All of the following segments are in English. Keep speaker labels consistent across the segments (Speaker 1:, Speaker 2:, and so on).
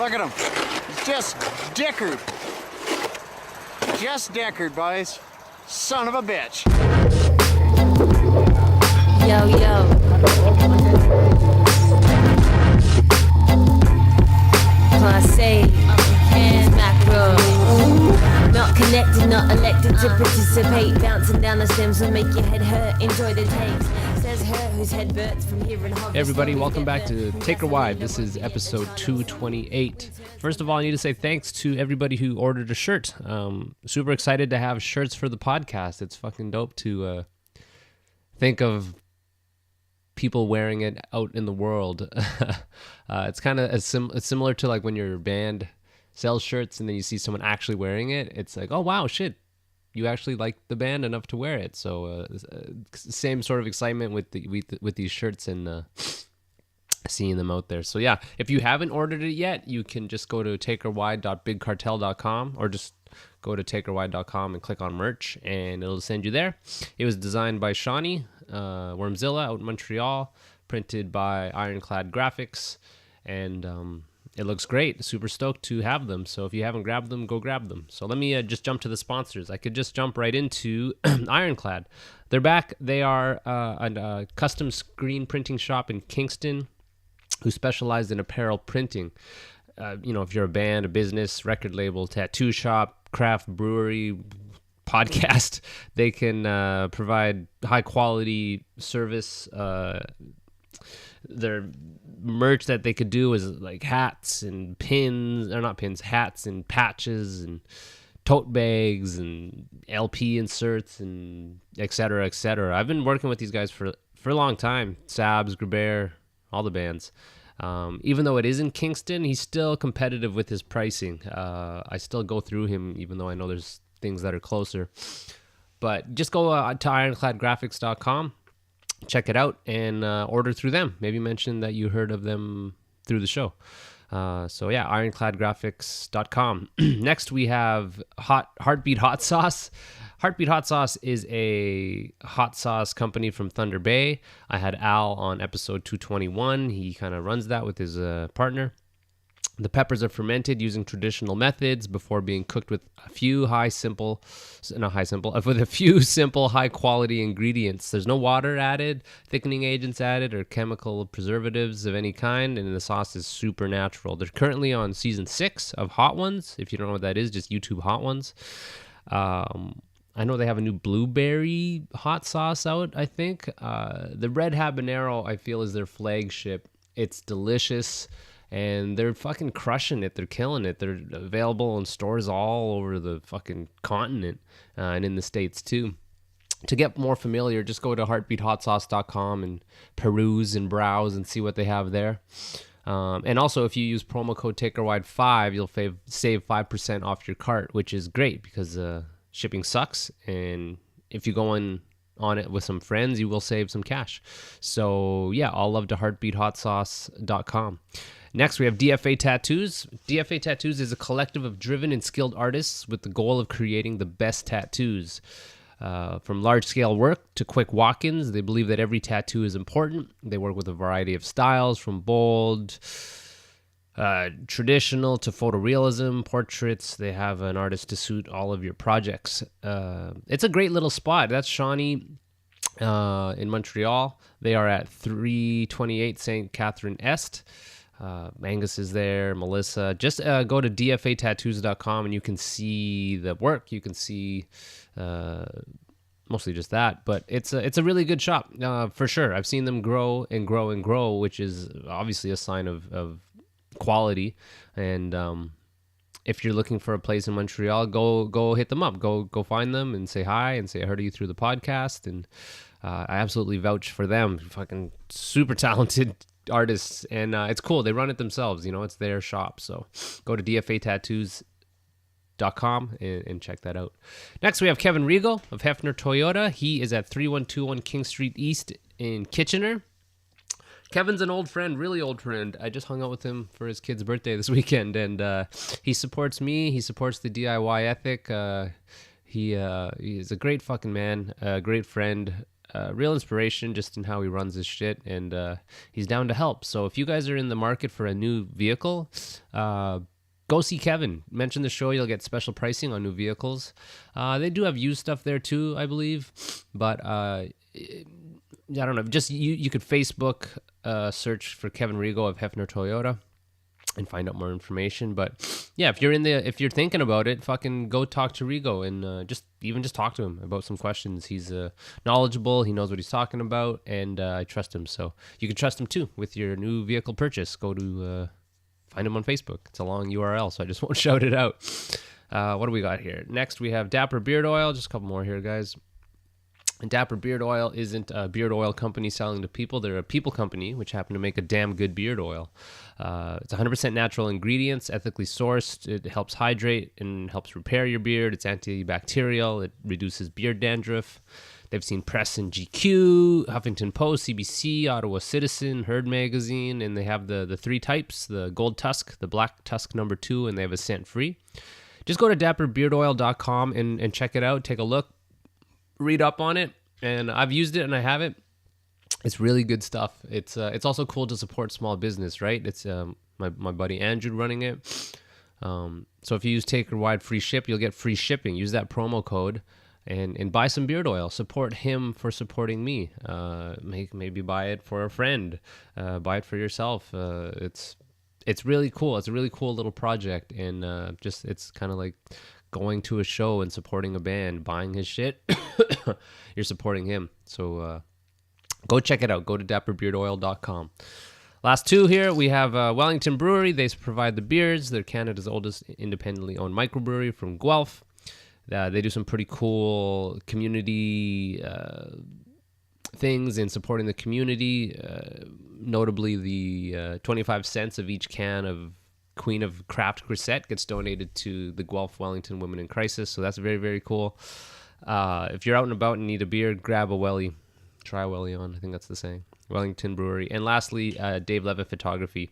Speaker 1: Look at him. He's just dickered. Just dickered, boys. Son of a bitch.
Speaker 2: Yo, yo. Class A, and macro. Not connected, not elected to participate. Bouncing down the stems will make your head hurt. Enjoy the takes. Says her whose head burns from hearing
Speaker 3: Hey everybody, welcome back to Take Her Wide. This is episode 228. First of all, I need to say thanks to everybody who ordered a shirt. Super excited to have shirts for the podcast. It's fucking dope to think of people wearing it out in the world. It's kind of similar to like when your band sells shirts and then you see someone actually wearing it. It's like, oh wow, shit, you actually like the band enough to wear it. So same sort of excitement with these shirts and seeing them out there. So yeah, if you haven't ordered it yet, you can just go to takerwide.bigcartel.com or just go to takerwide.com and click on merch and it'll send you there. It was designed by Shawnee Wormzilla out in Montreal, printed by Ironclad Graphics, and it looks great. Super stoked to have them. So if you haven't grabbed them, go grab them. So let me just jump to the sponsors. I could just jump right into Ironclad. They're back. They are a custom screen printing shop in Kingston who specialize in apparel printing. If you're a band, a business, record label, tattoo shop, craft brewery, podcast, they can provide high quality service. Their merch that they could do is like hats and hats and patches and tote bags and LP inserts and et cetera, et cetera. I've been working with these guys for a long time. Sabs, Grabert, all the bands. Even though it is in Kingston, he's still competitive with his pricing. I still go through him, even though I know there's things that are closer. But just go to ironcladgraphics.com. Check it out and order through them. Maybe mention that you heard of them through the show. Ironcladgraphics.com. Next, we have Heartbeat Hot Sauce. Heartbeat Hot Sauce is a hot sauce company from Thunder Bay. I had Al on episode 221. He kind of runs that with his partner. The peppers are fermented using traditional methods before being cooked with a few simple, high quality ingredients. There's no water added, thickening agents added, or chemical preservatives of any kind, and the sauce is super natural. They're currently on season 6 of Hot Ones. If you don't know what that is, just YouTube Hot Ones. I know they have a new blueberry hot sauce out, I think. The red habanero, I feel, is their flagship. It's delicious. And they're fucking crushing it. They're killing it. They're available in stores all over the fucking continent and in the States too. To get more familiar, just go to heartbeathotsauce.com and peruse and browse and see what they have there. And also, if you use promo code TakerWide5, you'll save 5% off your cart, which is great because shipping sucks. And if you go on it with some friends, you will save some cash. So yeah, all love to heartbeathotsauce.com. Next, we have DFA Tattoos. DFA Tattoos is a collective of driven and skilled artists with the goal of creating the best tattoos. From large-scale work to quick walk-ins, they believe that every tattoo is important. They work with a variety of styles, from bold, traditional to photorealism, portraits. They have an artist to suit all of your projects. It's a great little spot. That's Shawnee in Montreal. They are at 328 St. Catherine Est. Angus is there, Melissa. Just go to dfatattoos.com and you can see the work. You can see mostly just that, but it's a really good shop for sure. I've seen them grow and grow and grow, which is obviously a sign of quality. And if you're looking for a place in Montreal, go hit them up. Go find them and say hi and say I heard of you through the podcast. And I absolutely vouch for them. Fucking super talented artists, and it's cool. They run it themselves, it's their shop. So go to dfatattoos.com and check that out. Next, we have Kevin Regal of Hefner Toyota. He is at 3121 King Street East in Kitchener. Kevin's an old friend, really old friend. I just hung out with him for his kid's birthday this weekend, and he supports me. He supports the DIY ethic. He is a great fucking man, a great friend. real inspiration just in how he runs his shit, and he's down to help. So if you guys are in the market for a new vehicle, go see Kevin. Mention the show, you'll get special pricing on new vehicles. They do have used stuff there too, I believe, but I don't know. Just you could Facebook search for Kevin Rigo of Hefner Toyota and find out more information. But yeah, if you're thinking about it, fucking go talk to Rigo and just talk to him about some questions. He's knowledgeable. He knows what he's talking about, and I trust him. So you can trust him too with your new vehicle purchase. Go to find him on Facebook. It's a long URL, so I just won't shout it out. What do we got here? Next, we have Dapper Beard Oil. Just a couple more here, guys. And Dapper Beard Oil isn't a beard oil company selling to people. They're a people company, which happen to make a damn good beard oil. It's 100% natural ingredients, ethically sourced. It helps hydrate and helps repair your beard. It's antibacterial. It reduces beard dandruff. They've seen press in GQ, Huffington Post, CBC, Ottawa Citizen, Herd Magazine, and they have the three types, the Gold Tusk, the Black Tusk number 2, and they have a scent free. Just go to dapperbeardoil.com and check it out. Take a look. Read up on it, and I've used it and I have it. It's really good stuff. It's also cool to support small business, right? It's my buddy Andrew running it. So if you use Take or Wide free ship, you'll get free shipping. Use that promo code and buy some beard oil. Support him for supporting me. Maybe buy it for a friend. Buy it for yourself. It's really cool. It's a really cool little project, and it's kind of like going to a show and supporting a band, buying his shit. You're supporting him. So go check it out. Go to dapperbeardoil.com. Last two here, we have Wellington Brewery. They provide the beers. They're Canada's oldest independently owned microbrewery from Guelph. They do some pretty cool community things in supporting the community. Notably, the 25 cents of each can of Queen of Craft Grisette gets donated to the Guelph Wellington Women in Crisis. So that's very, very cool. If you're out and about and need a beer, grab a Welly. Try a Welly on. I think that's the saying. Wellington Brewery. And lastly, Dave Levitt Photography.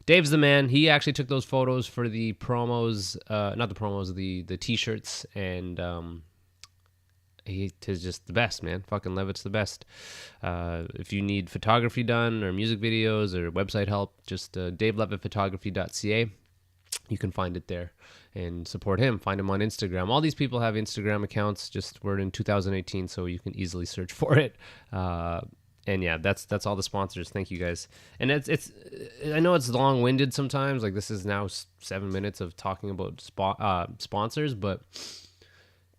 Speaker 3: Dave's the man. He actually took those photos for the promos, not the promos, the t-shirts, and he is just the best, man. Fucking Levitt's the best. If you need photography done or music videos or website help, just davelevittphotography.ca. You can find it there and support him. Find him on Instagram. All these people have Instagram accounts. Just we're in 2018, so you can easily search for it. And yeah, that's all the sponsors. Thank you guys. And it's I know it's long-winded sometimes. Like this is now 7 minutes of talking about sponsors, but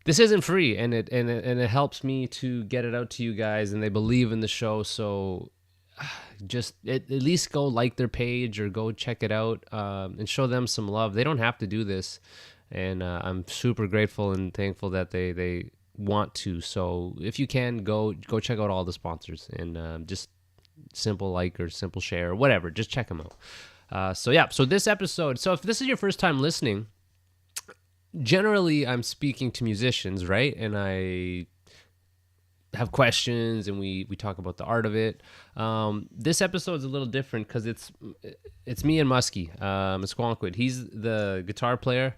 Speaker 3: this isn't free, and it helps me to get it out to you guys, and they believe in the show. So just at least go like their page or go check it out and show them some love. They don't have to do this, and I'm super grateful and thankful that they want to. So if you can, go check out all the sponsors and just simple like or simple share or whatever. Just check them out. So this episode. So if this is your first time listening, generally I'm speaking to musicians, right? And I have questions and we talk about the art of it. This episode is a little different because it's me and Muskie, Miskwaanakwad. He's the guitar player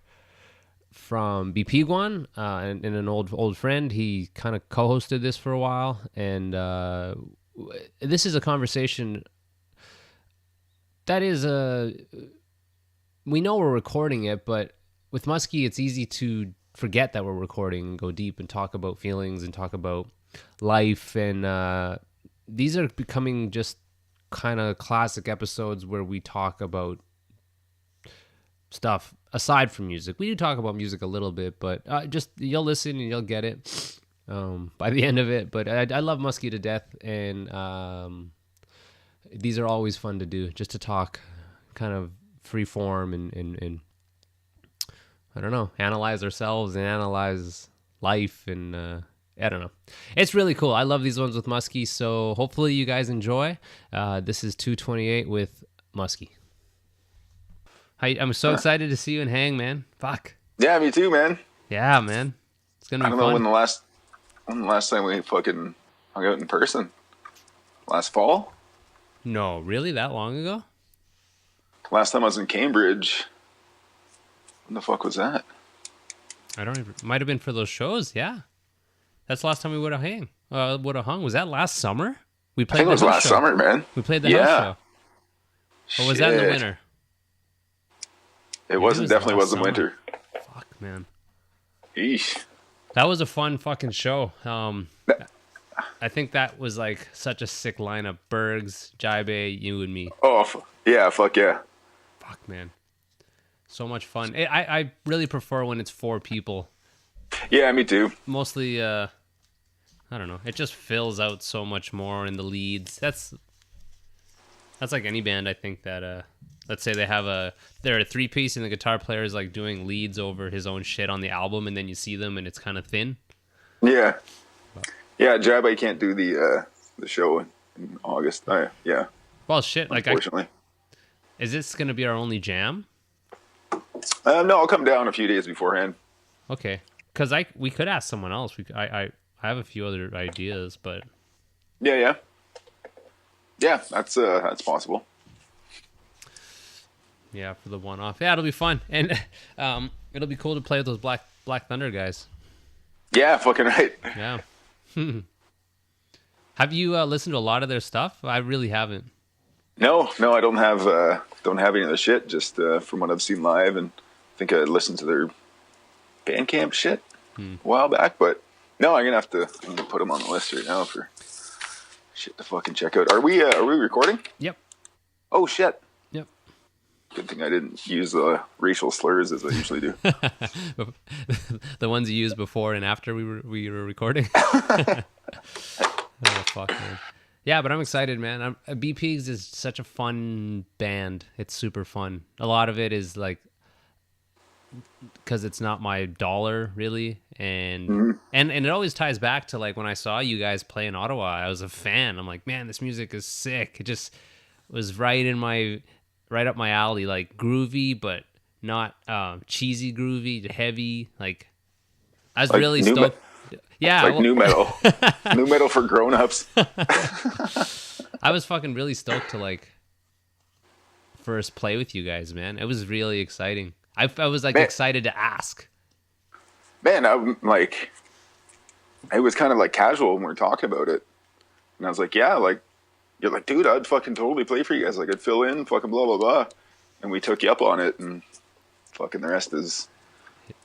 Speaker 3: from Biipiigwan and an old friend. He kind of co-hosted this for a while, and this is a conversation that is we know we're recording it, but with Muskie, it's easy to forget that we're recording and go deep and talk about feelings and talk about life. And these are becoming just kind of classic episodes where we talk about stuff aside from music. We do talk about music a little bit, but just you'll listen and you'll get it by the end of it. But I love Muskie to death, and these are always fun to do, just to talk kind of free form and I don't know, analyze ourselves and analyze life, and I don't know. It's really cool. I love these ones with Muskie, so hopefully you guys enjoy. This is 228 with Muskie. I'm so excited to see you and hang, man. Fuck.
Speaker 4: Yeah, me too, man.
Speaker 3: Yeah, man. It's gonna be fun.
Speaker 4: I don't know when the last time we fucking hung out in person. Last fall?
Speaker 3: No, really? That long ago?
Speaker 4: Last time I was in Cambridge. When the fuck was that?
Speaker 3: I don't even. Might have been for those shows. Yeah, That's the last time we would have hung. Was that last summer? We
Speaker 4: I
Speaker 3: played
Speaker 4: think it was
Speaker 3: the house
Speaker 4: last
Speaker 3: show.
Speaker 4: summer, man.
Speaker 3: We played the house show. Or was that in the
Speaker 4: Shit.
Speaker 3: winter?
Speaker 4: It wasn't. Definitely
Speaker 3: last
Speaker 4: wasn't
Speaker 3: summer.
Speaker 4: winter.
Speaker 3: Fuck, man.
Speaker 4: Eesh.
Speaker 3: That was a fun fucking show. I think that was like such a sick lineup. Bergs, Jaibe, you and me.
Speaker 4: Oh, yeah. Fuck yeah.
Speaker 3: Fuck, man. So much fun. I really prefer when it's 4 people.
Speaker 4: Yeah, me too.
Speaker 3: Mostly, I don't know. It just fills out so much more in the leads. That's like any band, I think, that, let's say they're a 3-piece and the guitar player is like doing leads over his own shit on the album, and then you see them and it's kind of thin.
Speaker 4: Yeah. Yeah, Jabba can't do the show in August. Yeah.
Speaker 3: Well, shit. Like,
Speaker 4: Unfortunately.
Speaker 3: is this going to be our only jam?
Speaker 4: No, I'll come down a few days beforehand.
Speaker 3: Okay. Because we could ask someone else. I have a few other ideas, but...
Speaker 4: Yeah. Yeah, that's possible.
Speaker 3: Yeah, for the one-off. Yeah, it'll be fun. And it'll be cool to play with those Black Thunder guys.
Speaker 4: Yeah, fucking right.
Speaker 3: Yeah. Have you listened to a lot of their stuff? I really haven't.
Speaker 4: No, I don't have any of the shit. Just from what I've seen live, and I think I listened to their Bandcamp shit a while back. But no, I'm gonna put them on the list right now for shit to fucking check out. Are we recording?
Speaker 3: Yep.
Speaker 4: Oh shit.
Speaker 3: Yep.
Speaker 4: Good thing I didn't use racial slurs as I usually do.
Speaker 3: The ones you used before and after we were recording. Oh fuck, man. Yeah, but I'm excited, man. Biipiigwan is such a fun band. It's super fun. A lot of it is like because it's not my dollar really, and it always ties back to like when I saw you guys play in Ottawa. I was a fan. I'm like, man, this music is sick. It just was right up my alley, like groovy, but not cheesy groovy, heavy. Like I was
Speaker 4: Like
Speaker 3: really stoked. Yeah,
Speaker 4: like new metal, new metal for grown-ups.
Speaker 3: I was fucking really stoked to like first play with you guys, man. It was really exciting. I was like excited to ask.
Speaker 4: Man, I'm like, it was kind of like casual when we were talking about it, and I was like, yeah, like you're like, dude, I'd fucking totally play for you guys. Like I'd fill in, fucking blah blah blah, and we took you up on it, and fucking the rest is.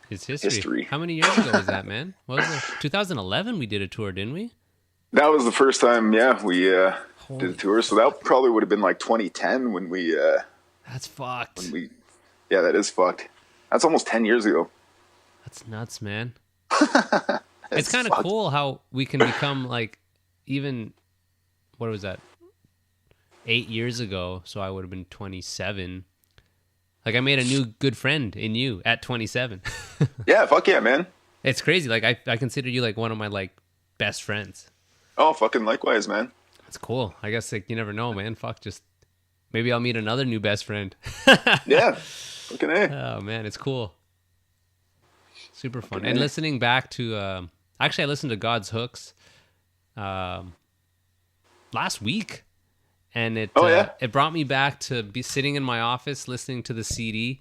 Speaker 3: It's history. How many years ago was that, man? What was it? 2011 we did a tour, didn't we?
Speaker 4: That was the first time, yeah, we did a tour. So that probably would have been like 2010 when we...
Speaker 3: That's fucked.
Speaker 4: Yeah, that is fucked. That's almost 10 years ago.
Speaker 3: That's nuts, man. It's kind of cool how we can become like, even, what was that? 8 years ago, so I would have been 27. Like, I made a new good friend in you at 27.
Speaker 4: Yeah, fuck yeah, man.
Speaker 3: It's crazy. Like, I consider you, like, one of my, like, best friends.
Speaker 4: Oh, fucking likewise, man.
Speaker 3: That's cool. I guess, like, you never know, man. Fuck, just... Maybe I'll meet another new best friend.
Speaker 4: Yeah. Fucking A.
Speaker 3: Oh, man, it's cool. Super fun. And listening back to... actually, I listened to God's Hooks last week. And it brought me back to be sitting in my office listening to the CD.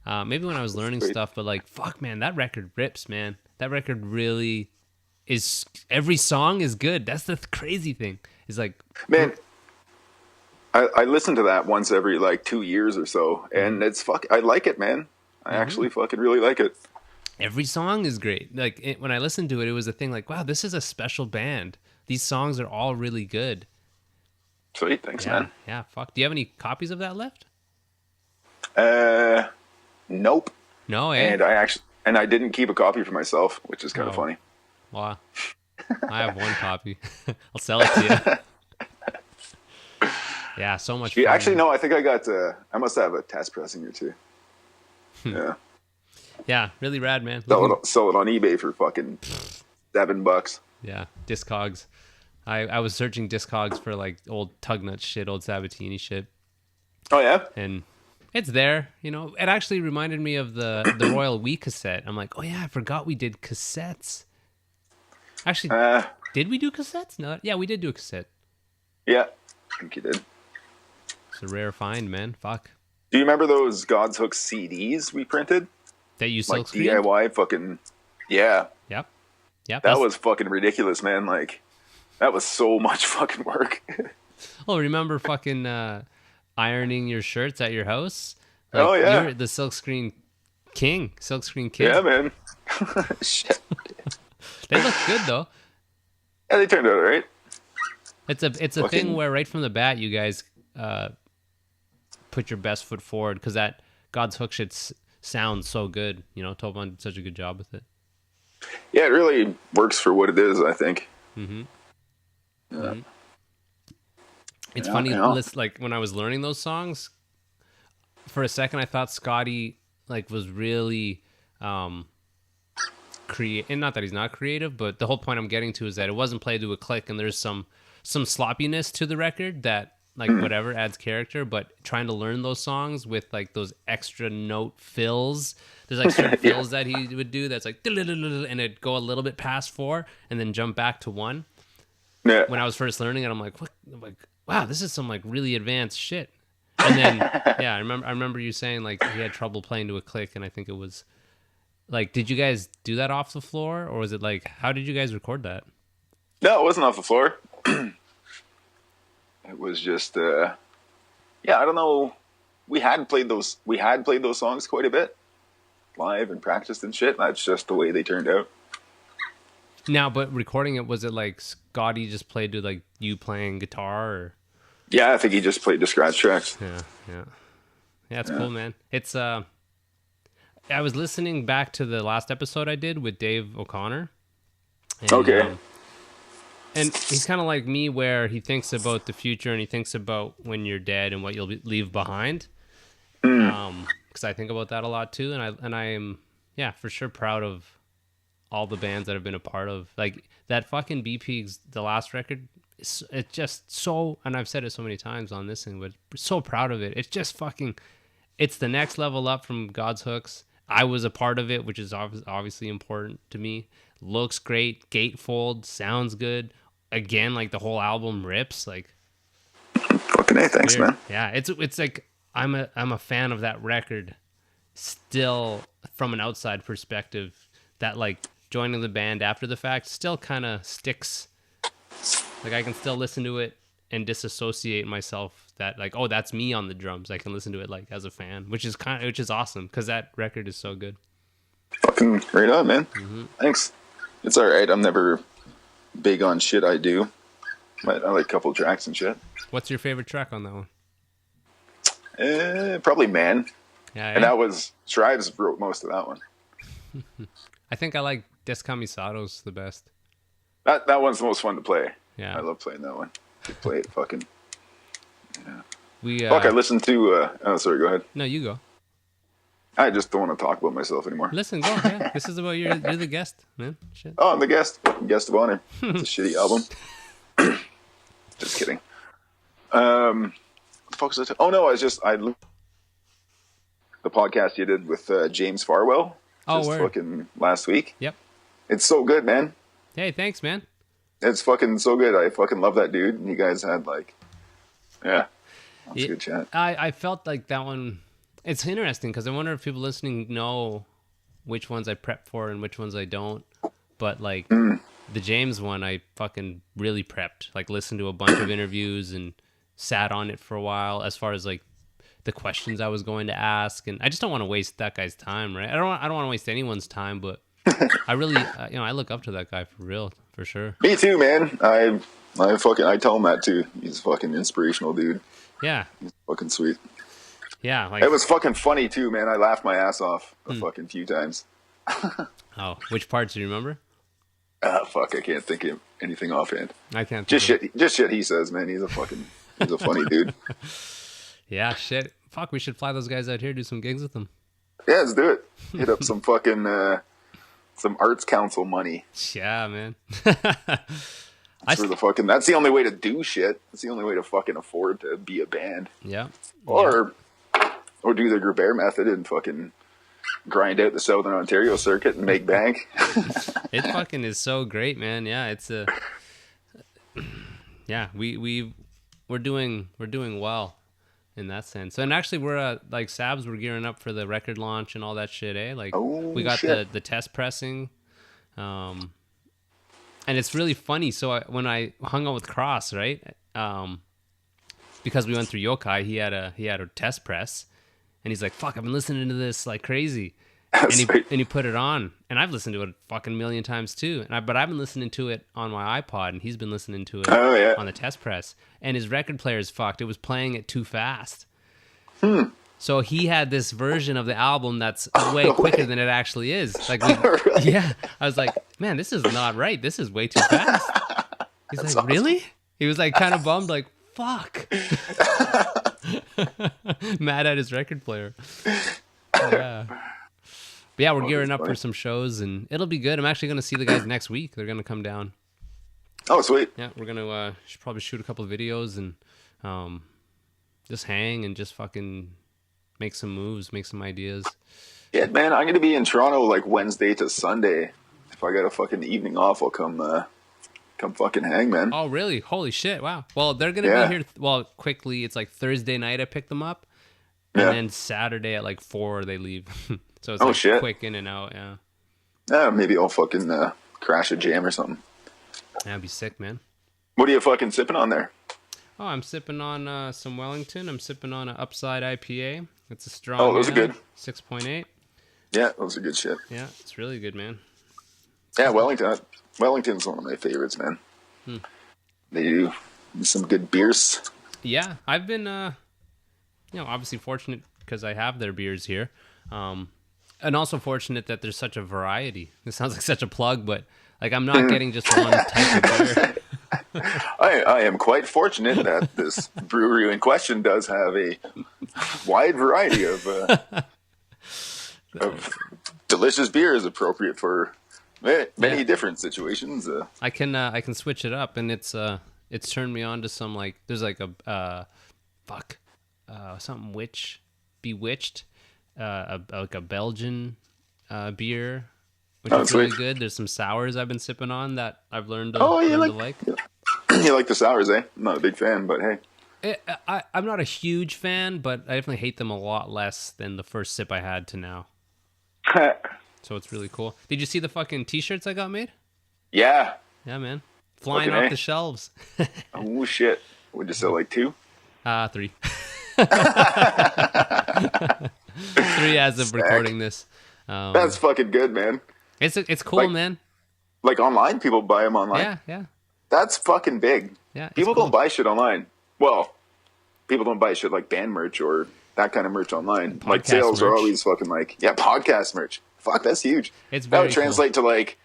Speaker 3: Maybe when I was learning stuff, but like, fuck, man, that record rips, man. That record really is. Every song is good. That's the crazy thing. It's like,
Speaker 4: man, I listen to that once every like 2 years or so, and it's I like it, man. I actually fucking really like it.
Speaker 3: Every song is great. Like when I listened to it, it was a thing like, wow, this is a special band. These songs are all really good.
Speaker 4: Sweet, thanks, man.
Speaker 3: Yeah, fuck. Do you have any copies of that left?
Speaker 4: Nope.
Speaker 3: No, eh?
Speaker 4: And I didn't keep a copy for myself, which is kind of funny.
Speaker 3: Wow. I have one copy. I'll sell it to you. Yeah, so much fun.
Speaker 4: Actually, no, I think I got, I must have a test pressing or two. Yeah.
Speaker 3: Yeah, really rad, man.
Speaker 4: Sell it on eBay for fucking $7.
Speaker 3: Yeah, Discogs. I was searching Discogs for like old Tugnut shit, old Sabatini shit.
Speaker 4: Oh yeah?
Speaker 3: And it's there, you know. It actually reminded me of the Royal We cassette. I'm like, oh yeah, I forgot we did cassettes. Actually, did we do cassettes? No, yeah, we did do a cassette.
Speaker 4: Yeah, I think you did.
Speaker 3: It's a rare find, man. Fuck.
Speaker 4: Do you remember those God's Hook CDs we printed?
Speaker 3: That you
Speaker 4: like
Speaker 3: silk screened?
Speaker 4: DIY fucking... Yeah.
Speaker 3: Yep. Yeah,
Speaker 4: that was fucking ridiculous, man. Like, that was so much fucking work.
Speaker 3: Oh, remember fucking ironing your shirts at your house? Like,
Speaker 4: Oh, yeah.
Speaker 3: You're the silkscreen king. Silkscreen king.
Speaker 4: Yeah, man. Shit.
Speaker 3: They look good though.
Speaker 4: Yeah, they turned out all right.
Speaker 3: It's a
Speaker 4: Fucking-
Speaker 3: thing where right from the bat you guys put your best foot forward, because that God's Hook shit sounds so good. You know, Tovan did such a good job with it.
Speaker 4: Yeah, it really works for what it is, I think.
Speaker 3: Mm-hmm.
Speaker 4: Yeah.
Speaker 3: Mm-hmm. It's
Speaker 4: Yeah,
Speaker 3: funny,
Speaker 4: yeah.
Speaker 3: like when I was learning those songs, for a second I thought Scotty like was really and not that he's not creative, but the whole point I'm getting to is that it wasn't played to a click, and there's some sloppiness to the record that like whatever adds character, but trying to learn those songs with like those extra note fills, there's like certain fills that he would do that's like and it'd go a little bit past 4 and then jump back to 1.
Speaker 4: Yeah.
Speaker 3: When I was first learning it, I'm like, what? I'm like, wow, this is some like really advanced shit. And then, yeah, I remember you saying like he had trouble playing to a click, and I think it was like, did you guys do that off the floor, or was it like, how did you guys record that?
Speaker 4: No, it wasn't off the floor. It was just, yeah, I don't know. We had played those songs quite a bit live and practiced and shit. That's just the way they turned out.
Speaker 3: Now, but recording it, was it like Scotty just played to like you playing guitar, or?
Speaker 4: Yeah, I think he just played the scratch tracks.
Speaker 3: Yeah, it's cool, man. It's I was listening back to the last episode I did with Dave O'Connor. And,
Speaker 4: Okay.
Speaker 3: and he's kind of like me, where he thinks about the future and he thinks about when you're dead and what you'll leave behind. Because I think about that a lot too, and I am, yeah, for sure proud of all the bands that I've been a part of. Like that fucking Biipiig's, the last record, it's just so, and I've said it so many times on this thing, but so proud of it. It's just fucking, it's the next level up from God's Hooks. I was a part of it, which is obviously important to me. Looks great, gatefold, sounds good. Again, like the whole album rips. Like,
Speaker 4: Fucking A, thanks,
Speaker 3: weird.
Speaker 4: man.
Speaker 3: Yeah, it's like I'm a fan of that record still from an outside perspective. That like joining the band after the fact still kind of sticks. Like I can still listen to it and disassociate myself that like, oh, that's me on the drums. I can listen to it like as a fan, which is awesome, because that record is so good.
Speaker 4: Fucking right on, man.
Speaker 3: Mm-hmm.
Speaker 4: Thanks. It's all right. I'm never big on shit I do. But I like a couple tracks and shit.
Speaker 3: What's your favorite track on that one?
Speaker 4: Probably Man.
Speaker 3: Yeah,
Speaker 4: And that was, Shrives wrote most of that one.
Speaker 3: I think I like Descamisados the best.
Speaker 4: That one's the most fun to play.
Speaker 3: Yeah.
Speaker 4: I love playing that one. You play it fucking.
Speaker 3: We
Speaker 4: Fuck, I listened to, oh, sorry, go ahead.
Speaker 3: No, you go.
Speaker 4: I just don't want to talk about myself anymore.
Speaker 3: Listen, go. Yeah. This is about you're the guest, man. Shit.
Speaker 4: Oh, I'm the guest of honor. It's a shitty album. Just kidding. What the fuck was I? Oh no, I looked the podcast you did with James Farwell.
Speaker 3: Oh, word.
Speaker 4: Fucking last week.
Speaker 3: Yep.
Speaker 4: It's so good, man.
Speaker 3: Hey, thanks, man.
Speaker 4: It's fucking so good. I fucking love that dude. And you guys had like, yeah, that's a good chat.
Speaker 3: I felt like that one. It's interesting because I wonder if people listening know which ones I prep for and which ones I don't. But like the James one, I fucking really prepped. Like listened to a bunch of interviews and sat on it for a while. As far as like the questions I was going to ask, and I just don't want to waste that guy's time, right? I don't want to waste anyone's time, but I really, I look up to that guy for real, for sure.
Speaker 4: Me too, man. I tell him that too. He's a fucking inspirational dude.
Speaker 3: Yeah,
Speaker 4: He's fucking sweet.
Speaker 3: yeah. Like,
Speaker 4: It was fucking funny too, man. I laughed my ass off a fucking few times.
Speaker 3: oh, which parts do you remember?
Speaker 4: Fuck, I can't think of anything offhand.
Speaker 3: I can't.
Speaker 4: Just
Speaker 3: think of-
Speaker 4: shit he says, man. He's a funny dude.
Speaker 3: Yeah, shit. Fuck, we should fly those guys out here, do some gigs with them.
Speaker 4: Yeah, let's do it. Hit up some fucking some arts council money.
Speaker 3: Yeah, man.
Speaker 4: That's the only way to do shit. That's the only way to fucking afford to be a band.
Speaker 3: Yeah.
Speaker 4: Or do the Grubert method and fucking grind out the Southern Ontario circuit and make bank.
Speaker 3: It fucking is so great, man. Yeah, it's a. Yeah, we're doing well in that sense. And actually, we're like Sabs. We're gearing up for the record launch and all that shit. Like we got
Speaker 4: shit.
Speaker 3: the test pressing, And it's really funny. So when I hung out with Cross, right? Because we went through Yokai, he had a test press, and he's like, "Fuck, I've been listening to this like crazy." And he put it on, and I've listened to it a fucking million times too. But I've been listening to it on my iPod, and he's been listening to it on the test press. And his record player is fucked. It was playing it too fast. So he had this version of the album that's way quicker than it actually is. Like, yeah, I was like, man, this is not right. This is way too fast. He's like, awesome. Really? He was like kind of bummed, like, fuck. Mad at his record player. Yeah. But yeah, we're gearing up for some shows, and it'll be good. I'm actually going to see the guys next week. They're going to come down.
Speaker 4: Oh, sweet.
Speaker 3: Yeah, we're going to probably shoot a couple of videos and just hang and just fucking make some moves, make some ideas.
Speaker 4: Yeah, man, I'm going to be in Toronto like Wednesday to Sunday. If I got a fucking evening off, I'll come fucking hang, man.
Speaker 3: Oh, really? Holy shit, wow. Well, they're going to be here, quickly. It's like Thursday night I pick them up, and then Saturday at like 4 they leave. So it's quick in and out, yeah.
Speaker 4: Yeah, maybe I'll fucking crash a jam or something.
Speaker 3: That'd be sick, man.
Speaker 4: What are you fucking sipping on there?
Speaker 3: Oh, I'm sipping on some Wellington. I'm sipping on an Upside IPA. It's a strong.
Speaker 4: Oh, those are good.
Speaker 3: 6.8.
Speaker 4: Yeah, those are good shit.
Speaker 3: Yeah, it's really good, man.
Speaker 4: Yeah, Wellington's one of my favorites, man. They do some good beers.
Speaker 3: Yeah, I've been, obviously fortunate because I have their beers here. And also fortunate that there's such a variety. This sounds like such a plug, but like I'm not getting just one type of beer.
Speaker 4: I am quite fortunate that this brewery in question does have a wide variety of delicious beers appropriate for many different situations.
Speaker 3: I can switch it up, and it's turned me on to some like there's like a something Bewitched. Like a Belgian beer, which is really good. There's some sours I've been sipping on that I've learned to like.
Speaker 4: You like the sours, eh? I'm not a big fan, but hey.
Speaker 3: I'm not a huge fan, but I definitely hate them a lot less than the first sip I had to now. So it's really cool. Did you see the fucking t-shirts I got made?
Speaker 4: Yeah.
Speaker 3: Yeah, man. Flying off the shelves.
Speaker 4: Oh, shit. Would you sell like 2?
Speaker 3: 3. 3 as of recording this.
Speaker 4: That's fucking good, man.
Speaker 3: It's cool, man.
Speaker 4: Like online, people buy them online.
Speaker 3: Yeah.
Speaker 4: That's fucking big.
Speaker 3: Yeah,
Speaker 4: people don't buy shit online. Well, people don't buy shit like band merch or that kind of merch online. Podcast like sales merch are always fucking like podcast merch. Fuck, that's huge.
Speaker 3: It's
Speaker 4: that would translate to like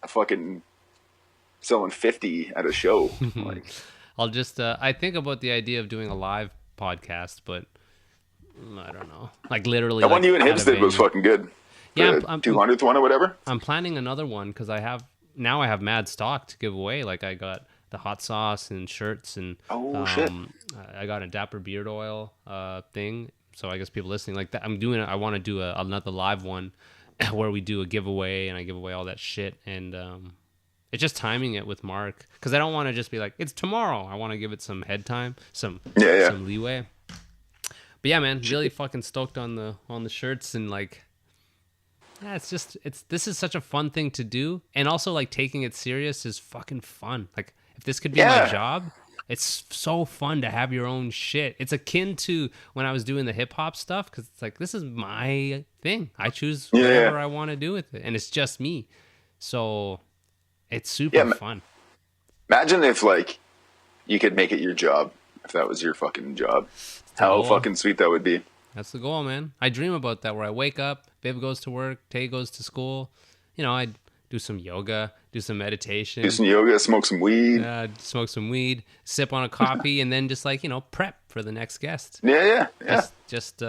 Speaker 4: a fucking selling 50 at a show. Like,
Speaker 3: I'll just I think about the idea of doing a live podcast, but I don't know. Like literally,
Speaker 4: the one you and Hibbs did was fucking good.
Speaker 3: Yeah,
Speaker 4: I'm 200th one or whatever.
Speaker 3: I'm planning another one because I have mad stock to give away. Like I got the hot sauce and shirts and
Speaker 4: shit.
Speaker 3: I got a Dapper beard oil thing. So I guess people listening like that. I want to do another live one where we do a giveaway and I give away all that shit and it's just timing it with Mark because I don't want to just be like it's tomorrow. I want to give it some head time, some leeway. But yeah, man, really fucking stoked on the shirts and like, yeah, this is such a fun thing to do, and also like taking it serious is fucking fun. Like if this could be my job, it's so fun to have your own shit. It's akin to when I was doing the hip hop stuff because it's like this is my thing. I choose whatever I want to do with it, and it's just me. So it's super fun. Imagine if like you could make it your job. If that was your fucking job. How fucking sweet that would be. That's the goal, man. I dream about that where I wake up, Bib goes to work, Tay goes to school. You know, I do some yoga, do some meditation.
Speaker 4: Do some yoga, smoke some weed.
Speaker 3: Sip on a coffee, and then just like, you know, prep for the next guest.
Speaker 4: Yeah.
Speaker 3: Just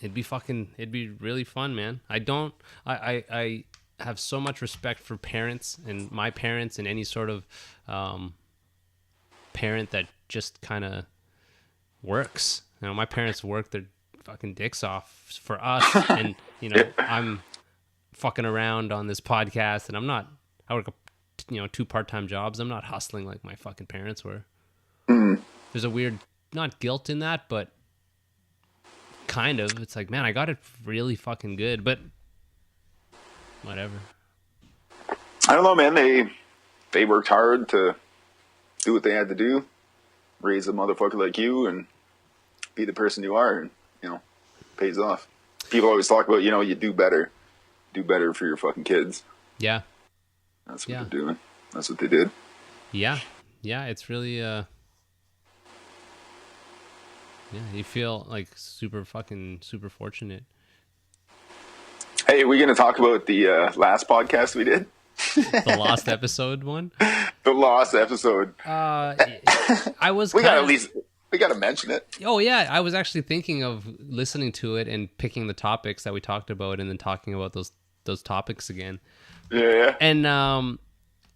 Speaker 3: it'd be really fun, man. I have so much respect for parents and my parents and any sort of parent that just kind of works. You know, my parents work their fucking dicks off for us, and you know, I'm fucking around on this podcast, and I work, 2 part-time jobs. I'm not hustling like my fucking parents were. There's a weird, not guilt in that, but kind of. It's like, man, I got it really fucking good, but whatever.
Speaker 4: I don't know, man. They worked hard to do what they had to do, raise a motherfucker like you, and be the person you are, and pays off. People always talk about, you do better for your fucking kids.
Speaker 3: Yeah,
Speaker 4: that's what they're doing. That's what they did.
Speaker 3: Yeah, it's really you feel like super fortunate.
Speaker 4: Hey, are we going to talk about the last podcast we did?
Speaker 3: The lost episode one?
Speaker 4: The lost episode.
Speaker 3: I was.
Speaker 4: We got to mention it.
Speaker 3: Oh yeah, I was actually thinking of listening to it and picking the topics that we talked about, and then talking about those topics again.
Speaker 4: Yeah.
Speaker 3: And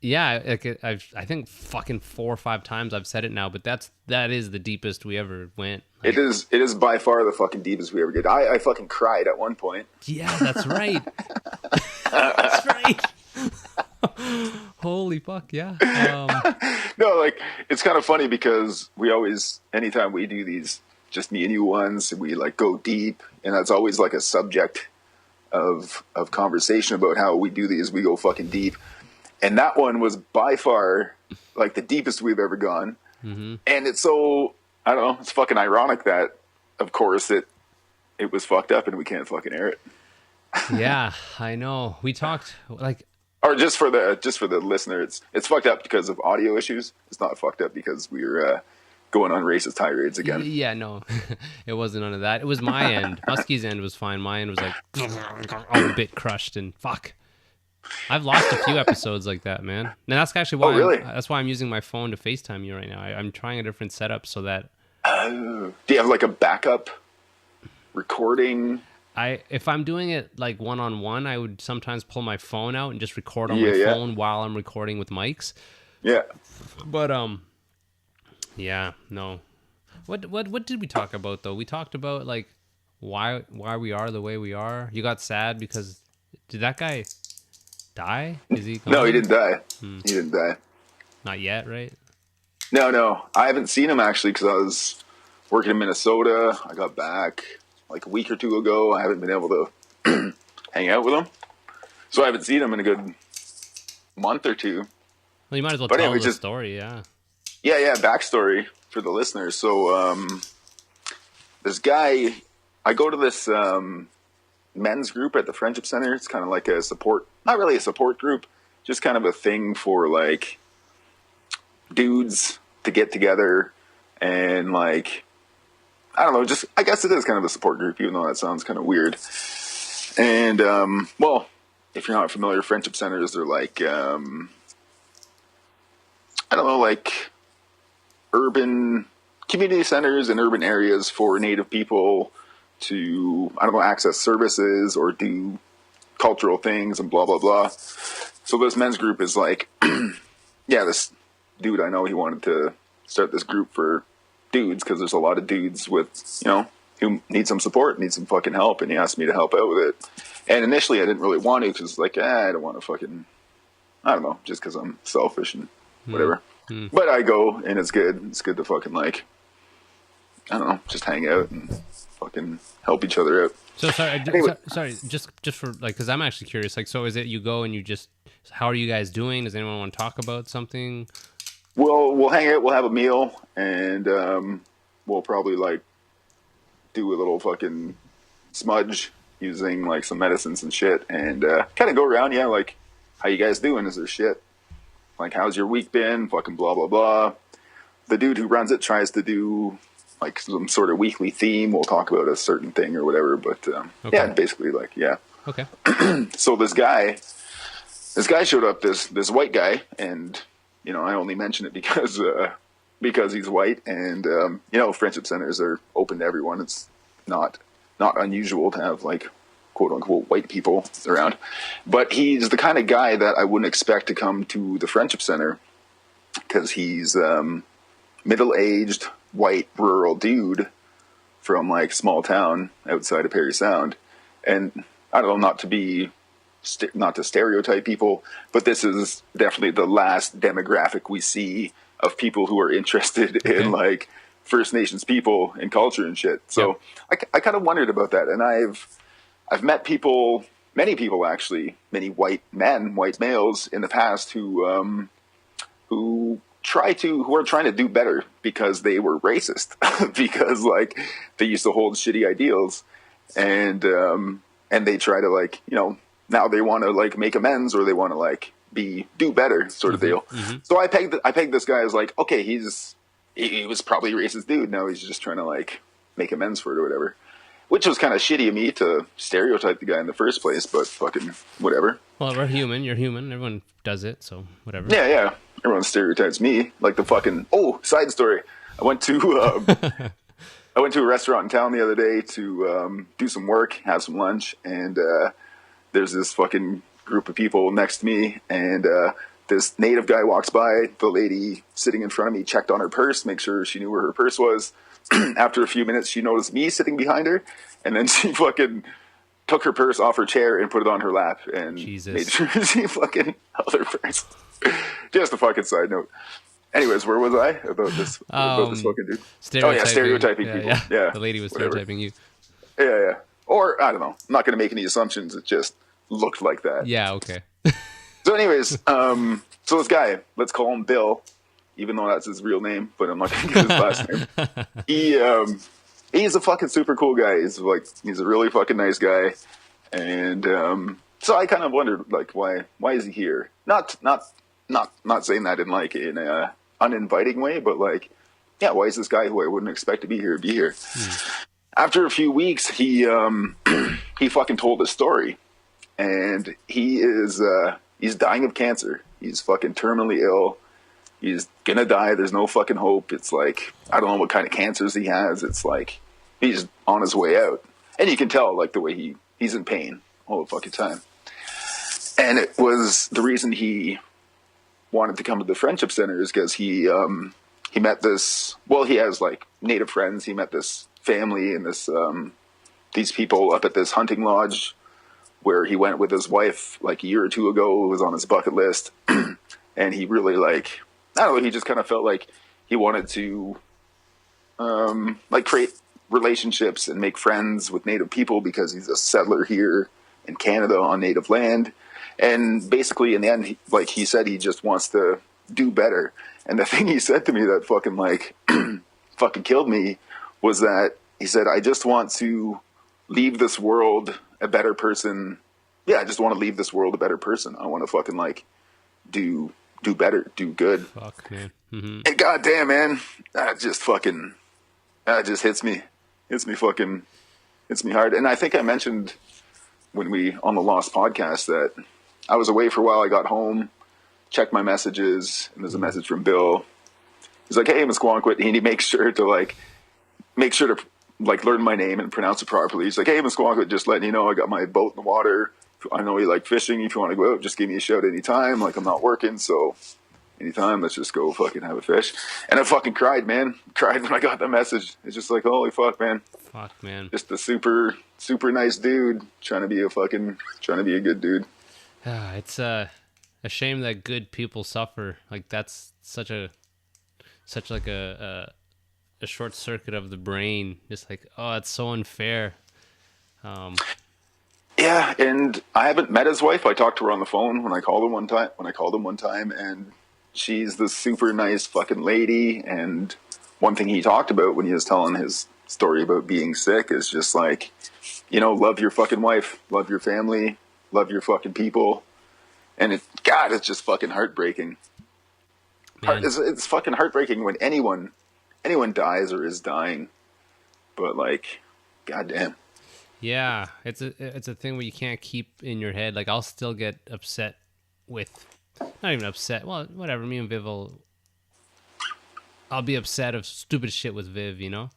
Speaker 3: like I think fucking 4 or 5 times I've said it now, but that is the deepest we ever went. Like,
Speaker 4: it is by far the fucking deepest we ever did. I fucking cried at one point.
Speaker 3: Yeah, that's right. That's right. Holy fuck, yeah.
Speaker 4: No, like, it's kind of funny because we always, anytime we do these just me and you ones, we like go deep, and that's always like a subject of conversation about how we do these. We go fucking deep. And that one was by far like the deepest we've ever gone. Mm-hmm. And it's so, I don't know, it's fucking ironic that, of course, it was fucked up and we can't fucking air it.
Speaker 3: Yeah, I know. We talked like,
Speaker 4: or just for the listener, it's fucked up because of audio issues. It's not fucked up because we're going on racist tirades again.
Speaker 3: Yeah, no, it wasn't none of that. It was my end. Husky's end was fine. My end was like all a bit crushed and fuck. I've lost a few episodes like that, man. And that's actually why.
Speaker 4: Oh, really?
Speaker 3: That's why I'm using my phone to FaceTime you right now. I'm trying a different setup so that.
Speaker 4: Do you have like a backup recording?
Speaker 3: If I'm doing it like one-on-one, I would sometimes pull my phone out and just record on my phone while I'm recording with mics.
Speaker 4: Yeah.
Speaker 3: But yeah, no. What did we talk about though? We talked about like why we are the way we are. You got sad because did that guy die? Is he gone?
Speaker 4: No, he didn't die. He didn't die.
Speaker 3: Not yet, right?
Speaker 4: No. I haven't seen him actually because I was working in Minnesota. I got back like a week or two ago. I haven't been able to hang out with him. So I haven't seen him in a good month or two.
Speaker 3: Well, you might as well tell the story, yeah.
Speaker 4: Yeah, backstory for the listeners. So this guy, I go to this men's group at the Friendship Center. It's kind of like a support, not really a support group, just kind of a thing for like dudes to get together and like, I don't know, just, I guess it is kind of a support group, even though that sounds kind of weird. And, well, if you're not familiar, Friendship Centers, they're like, I don't know, like urban community centers in urban areas for Native people to, I don't know, access services or do cultural things and blah, blah, blah. So this men's group is like, yeah, this dude I know, he wanted to start this group for dudes because there's a lot of dudes with, who need some support, need some fucking help, and he asked me to help out with it. And initially I didn't really want to because like, I don't want to fucking, I don't know, just because I'm selfish and whatever. But I go and it's good. It's good to fucking like, I don't know, just hang out and fucking help each other out.
Speaker 3: So sorry,
Speaker 4: anyway.
Speaker 3: sorry, just for like, because I'm actually curious. Like, so is it you go and you just, how are you guys doing? Does anyone want to talk about something?
Speaker 4: We'll hang out. We'll have a meal, and we'll probably like do a little fucking smudge using like some medicines and shit, and kind of go around. Yeah, like, how you guys doing? Is there shit? Like, how's your week been? Fucking blah blah blah. The dude who runs it tries to do like some sort of weekly theme. We'll talk about a certain thing or whatever. But
Speaker 3: okay.
Speaker 4: Yeah, basically like, yeah.
Speaker 3: Okay.
Speaker 4: So this guy showed up. This white guy, and I only mention it because he's white, and Friendship Centers are open to everyone. It's not unusual to have like quote unquote white people around, but he's the kind of guy that I wouldn't expect to come to the Friendship Center because he's middle-aged white rural dude from like small town outside of Parry Sound. And I don't know, not to stereotype people, but this is definitely the last demographic we see of people who are interested in like First Nations people and culture and shit. So I kind of wondered about that. And I've met people many people actually, many white males in the past who are trying to do better because they were racist, because like they used to hold shitty ideals, and they try to like, you know, now they want to like make amends, or they want to like do better sort of deal. Mm-hmm. So I pegged this guy as like, okay, he was probably a racist dude. Now he's just trying to like make amends for it or whatever. Which was kind of shitty of me to stereotype the guy in the first place, but fucking whatever.
Speaker 3: Well, we're human. You're human. Everyone does it, so whatever.
Speaker 4: Yeah. Everyone stereotypes me like the fucking. Oh, side story. I went to a restaurant in town the other day to do some work, have some lunch, and there's this fucking group of people next to me, and this native guy walks by. The lady sitting in front of me checked on her purse, make sure she knew where her purse was. After a few minutes, she noticed me sitting behind her, and then she fucking took her purse off her chair and put it on her lap, and made sure she fucking held her purse. Just a fucking side note. Anyways, where was I about this fucking dude? Stereotyping people. Yeah.
Speaker 3: The lady was stereotyping you.
Speaker 4: Yeah. Or, I don't know. I'm not going to make any assumptions. It just looked like that.
Speaker 3: Yeah, okay.
Speaker 4: So anyways, so this guy, let's call him Bill, even though that's his real name, but I'm not going to give his last name. He's a fucking super cool guy. He's a really fucking nice guy. And so I kind of wondered, like, why is he here? Not saying that in like an uninviting way, but like, yeah, why is this guy who I wouldn't expect to be here? After a few weeks, he fucking told his story, and he's dying of cancer. He's fucking terminally ill. He's gonna die. There's no fucking hope. It's like, I don't know what kind of cancers he has. It's like he's on his way out, and you can tell like the way he's in pain all the fucking time. And it was the reason he wanted to come to the Friendship Center is because he met this. Well, he has like native friends. He met this family and these people up at this hunting lodge where he went with his wife like a year or two ago. It was on his bucket list, and he really like. I don't know, he just kind of felt like he wanted to like create relationships and make friends with native people because he's a settler here in Canada on native land. And basically in the end, he said he just wants to do better. And the thing he said to me that fucking like fucking killed me was that he said, I just want to leave this world a better person. Yeah, I just want to leave this world a better person. I want to fucking like do better, do good.
Speaker 3: Fuck, man. Mm-hmm.
Speaker 4: And goddamn, man, that just hits me hard. And I think I mentioned when we on the Lost podcast that I was away for a while. I got home, checked my messages, and there's a message from Bill. He's like, "Hey, Miskwaanakwad," and he makes sure to learn my name and pronounce it properly. He's like, "Hey, Miskwaanakwad, just letting you know I got my boat in the water. I know you like fishing. If you want to go out, just give me a shout anytime. Like, I'm not working, so anytime, let's just go fucking have a fish." And I fucking cried, man. Cried when I got that message. It's just like, holy fuck, man.
Speaker 3: Fuck, man.
Speaker 4: Just a super, super nice dude trying to be a good dude.
Speaker 3: It's a shame that good people suffer. Like, that's such a short circuit of the brain. Just like, oh, it's so unfair.
Speaker 4: Yeah, and I haven't met his wife. I talked to her on the phone when I called him one time, and she's this super nice fucking lady. And one thing he talked about when he was telling his story about being sick is just like, you know, love your fucking wife, love your family, love your fucking people. And it's just fucking heartbreaking. It's fucking heartbreaking when anyone dies or is dying. But like, goddamn.
Speaker 3: Yeah, it's a thing where you can't keep in your head. Like, I'll still get upset with, not even upset. Well, whatever. Me and Viv I'll be upset of stupid shit with Viv, you know.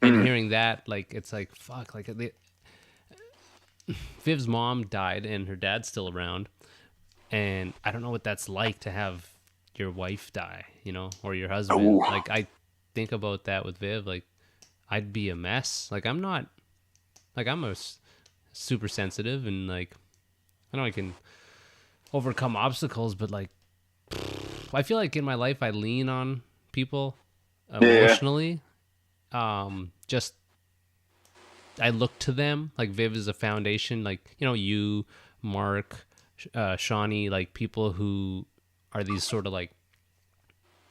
Speaker 3: And hearing that, like, it's like fuck. Like, Viv's mom died, and her dad's still around, and I don't know what that's like to have your wife die, you know, or your husband. Ooh. Like, I think about that with Viv. Like, I'd be a mess. Like, I'm super sensitive, and like, I know I can overcome obstacles, but like, I feel like in my life I lean on people emotionally. Just I look to them, like Viv is a foundation, like, you know, you, Mark, Shawnee, like people who are these sort of like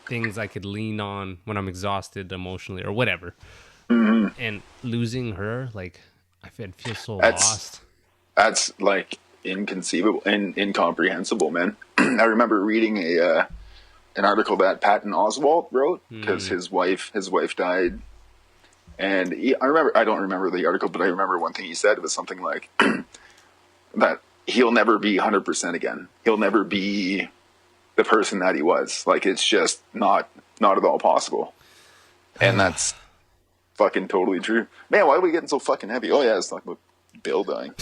Speaker 3: things I could lean on when I'm exhausted emotionally or whatever. And losing her, like, I feel so lost.
Speaker 4: That's like inconceivable and incomprehensible, man. I remember reading an article that Patton Oswalt wrote because his wife died, and I don't remember the article, but I remember one thing he said. It was something like that he'll never be 100% again. He'll never be the person that he was. Like, it's just not at all possible. And that's fucking totally true. Man, why are we getting so fucking heavy? Oh yeah, it's talking about Bill dying.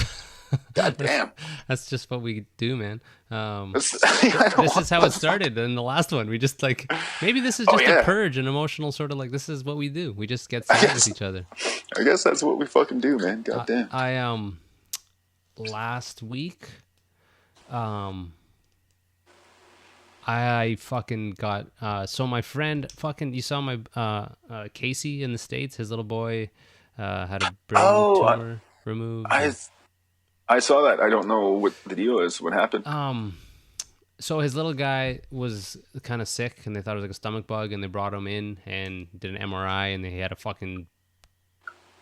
Speaker 4: God damn.
Speaker 3: That's just what we do, man.
Speaker 4: This
Speaker 3: is how it started in the last one. We just like, maybe this is just a purge, an emotional sort of like, this is what we do. We just get sad with each other.
Speaker 4: I guess that's what we fucking do, man. God damn.
Speaker 3: I last week, I fucking got, so my friend fucking, you saw my, Casey in the States, his little boy, had a brain tumor removed.
Speaker 4: I saw that. I don't know what the deal is. What happened?
Speaker 3: So his little guy was kind of sick, and they thought it was like a stomach bug, and they brought him in and did an MRI, and they had a fucking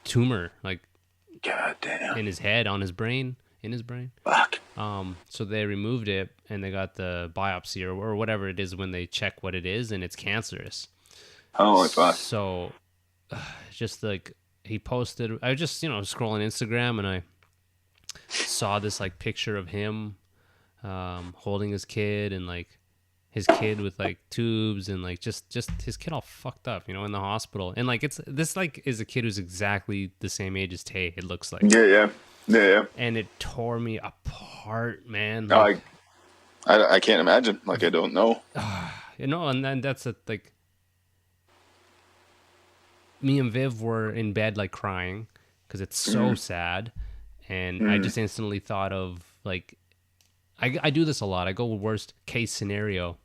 Speaker 3: tumor, like,
Speaker 4: God damn,
Speaker 3: in his head, on his brain, in his brain.
Speaker 4: Fuck.
Speaker 3: So they removed it, and they got the biopsy or whatever it is when they check what it is, and it's cancerous.
Speaker 4: Oh, fuck.
Speaker 3: So, just like he posted, I was just, you know, scrolling Instagram, and I saw this like picture of him holding his kid, and like his kid with like tubes, and like just his kid all fucked up, you know, in the hospital. And like it's this like is a kid who's exactly the same age as Tay, it looks like.
Speaker 4: Yeah.
Speaker 3: And it tore me apart, man.
Speaker 4: Like, I can't imagine. Like, I don't know.
Speaker 3: You know, and then that's like me and Viv were in bed like crying because it's so sad. And I just instantly thought of, like, I do this a lot. I go worst case scenario.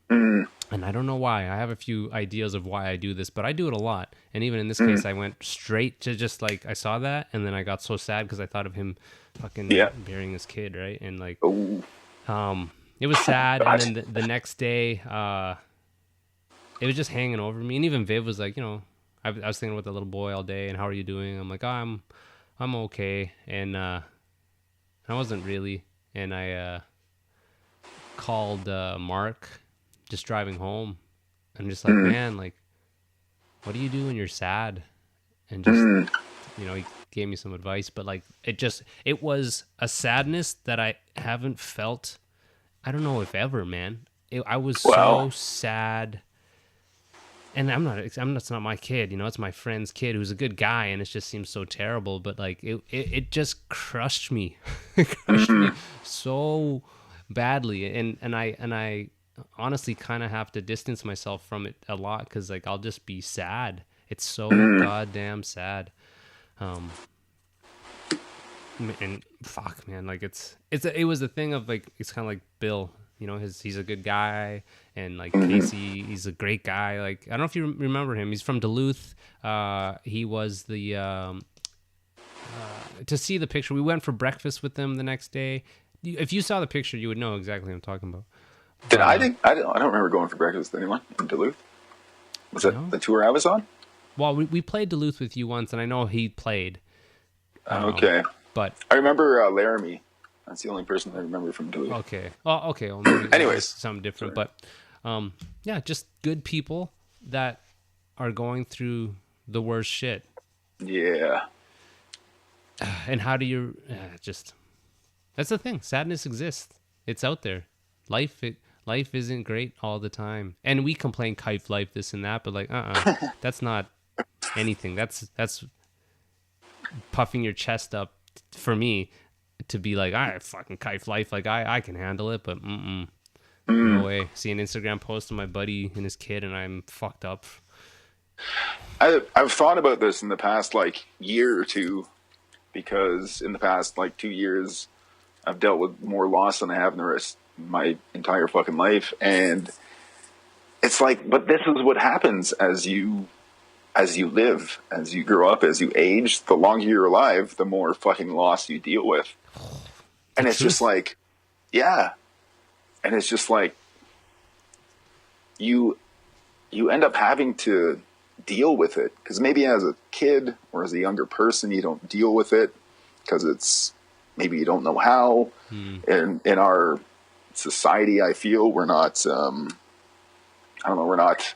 Speaker 3: And I don't know why. I have a few ideas of why I do this, but I do it a lot. And even in this case, I went straight to just, like, I saw that, and then I got so sad because I thought of him fucking burying his kid, right? And, like, it was sad. And then the next day, it was just hanging over me. And even Viv was like, you know, I was thinking about the little boy all day, and how are you doing? I'm like, I'm okay, and I wasn't really, and I called Mark just driving home. I'm just like, man, like, what do you do when you're sad? And just, you know, he gave me some advice, but like, it was a sadness that I haven't felt, I don't know if ever, man. I was so sad. And that's not my kid, you know, it's my friend's kid who's a good guy, and it just seems so terrible. But like, it just crushed me, it crushed me so badly. And I honestly kind of have to distance myself from it a lot, because like, I'll just be sad. It's so goddamn sad. And fuck, man, like it was a thing of like, it's kind of like Bill. You know, he's a good guy, and like Casey, he's a great guy. Like, I don't know if you remember him. He's from Duluth. He was the to see the picture. We went for breakfast with them the next day. If you saw the picture, you would know exactly what I'm talking about.
Speaker 4: I don't remember going for breakfast with anyone in Duluth. Was that the tour I was on?
Speaker 3: Well, we played Duluth with you once, and I know he played.
Speaker 4: Okay,
Speaker 3: but
Speaker 4: I remember Laramie. That's the only person I remember from Duluth.
Speaker 3: Okay. Oh, okay. Well, maybe
Speaker 4: anyways,
Speaker 3: something different. Sorry. But yeah, just good people that are going through the worst shit.
Speaker 4: Yeah.
Speaker 3: And how do you just? That's the thing. Sadness exists. It's out there. Life isn't great all the time, and we complain, "Kife life, this and that," but like, that's not anything. That's puffing your chest up for me. To be like, I fucking kife life, like I can handle it, but no way. See an Instagram post of my buddy and his kid, and I'm fucked up.
Speaker 4: I've thought about this in the past like year or two, because in the past like 2 years, I've dealt with more loss than I have in the rest of my entire fucking life, and it's like, but this is what happens as you as you live, as you grow up, as you age, the longer you're alive, the more fucking loss you deal with. And it's just like, yeah. And it's just like, you end up having to deal with it. Because maybe as a kid or as a younger person, you don't deal with it because it's, maybe you don't know how. And in our society, I feel we're not, I don't know, we're not,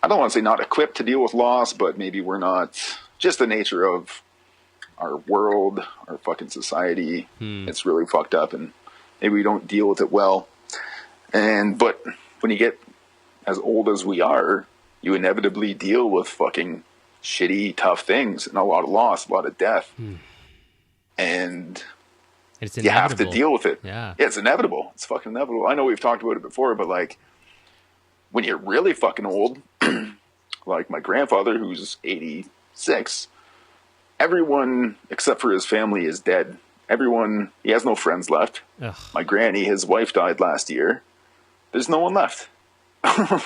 Speaker 4: I don't want to say not equipped to deal with loss, but maybe we're not, just the nature of our world, our fucking society. It's really fucked up, and maybe we don't deal with it well. But when you get as old as we are, you inevitably deal with fucking shitty, tough things and a lot of loss, a lot of death. And
Speaker 3: it's
Speaker 4: you have to deal with it.
Speaker 3: Yeah,
Speaker 4: it's inevitable. It's fucking inevitable. I know we've talked about it before, but like when you're really fucking old, like my grandfather, who's 86, everyone except for his family is dead. Everyone, he has no friends left. Ugh. My granny, his wife died last year. There's no one left.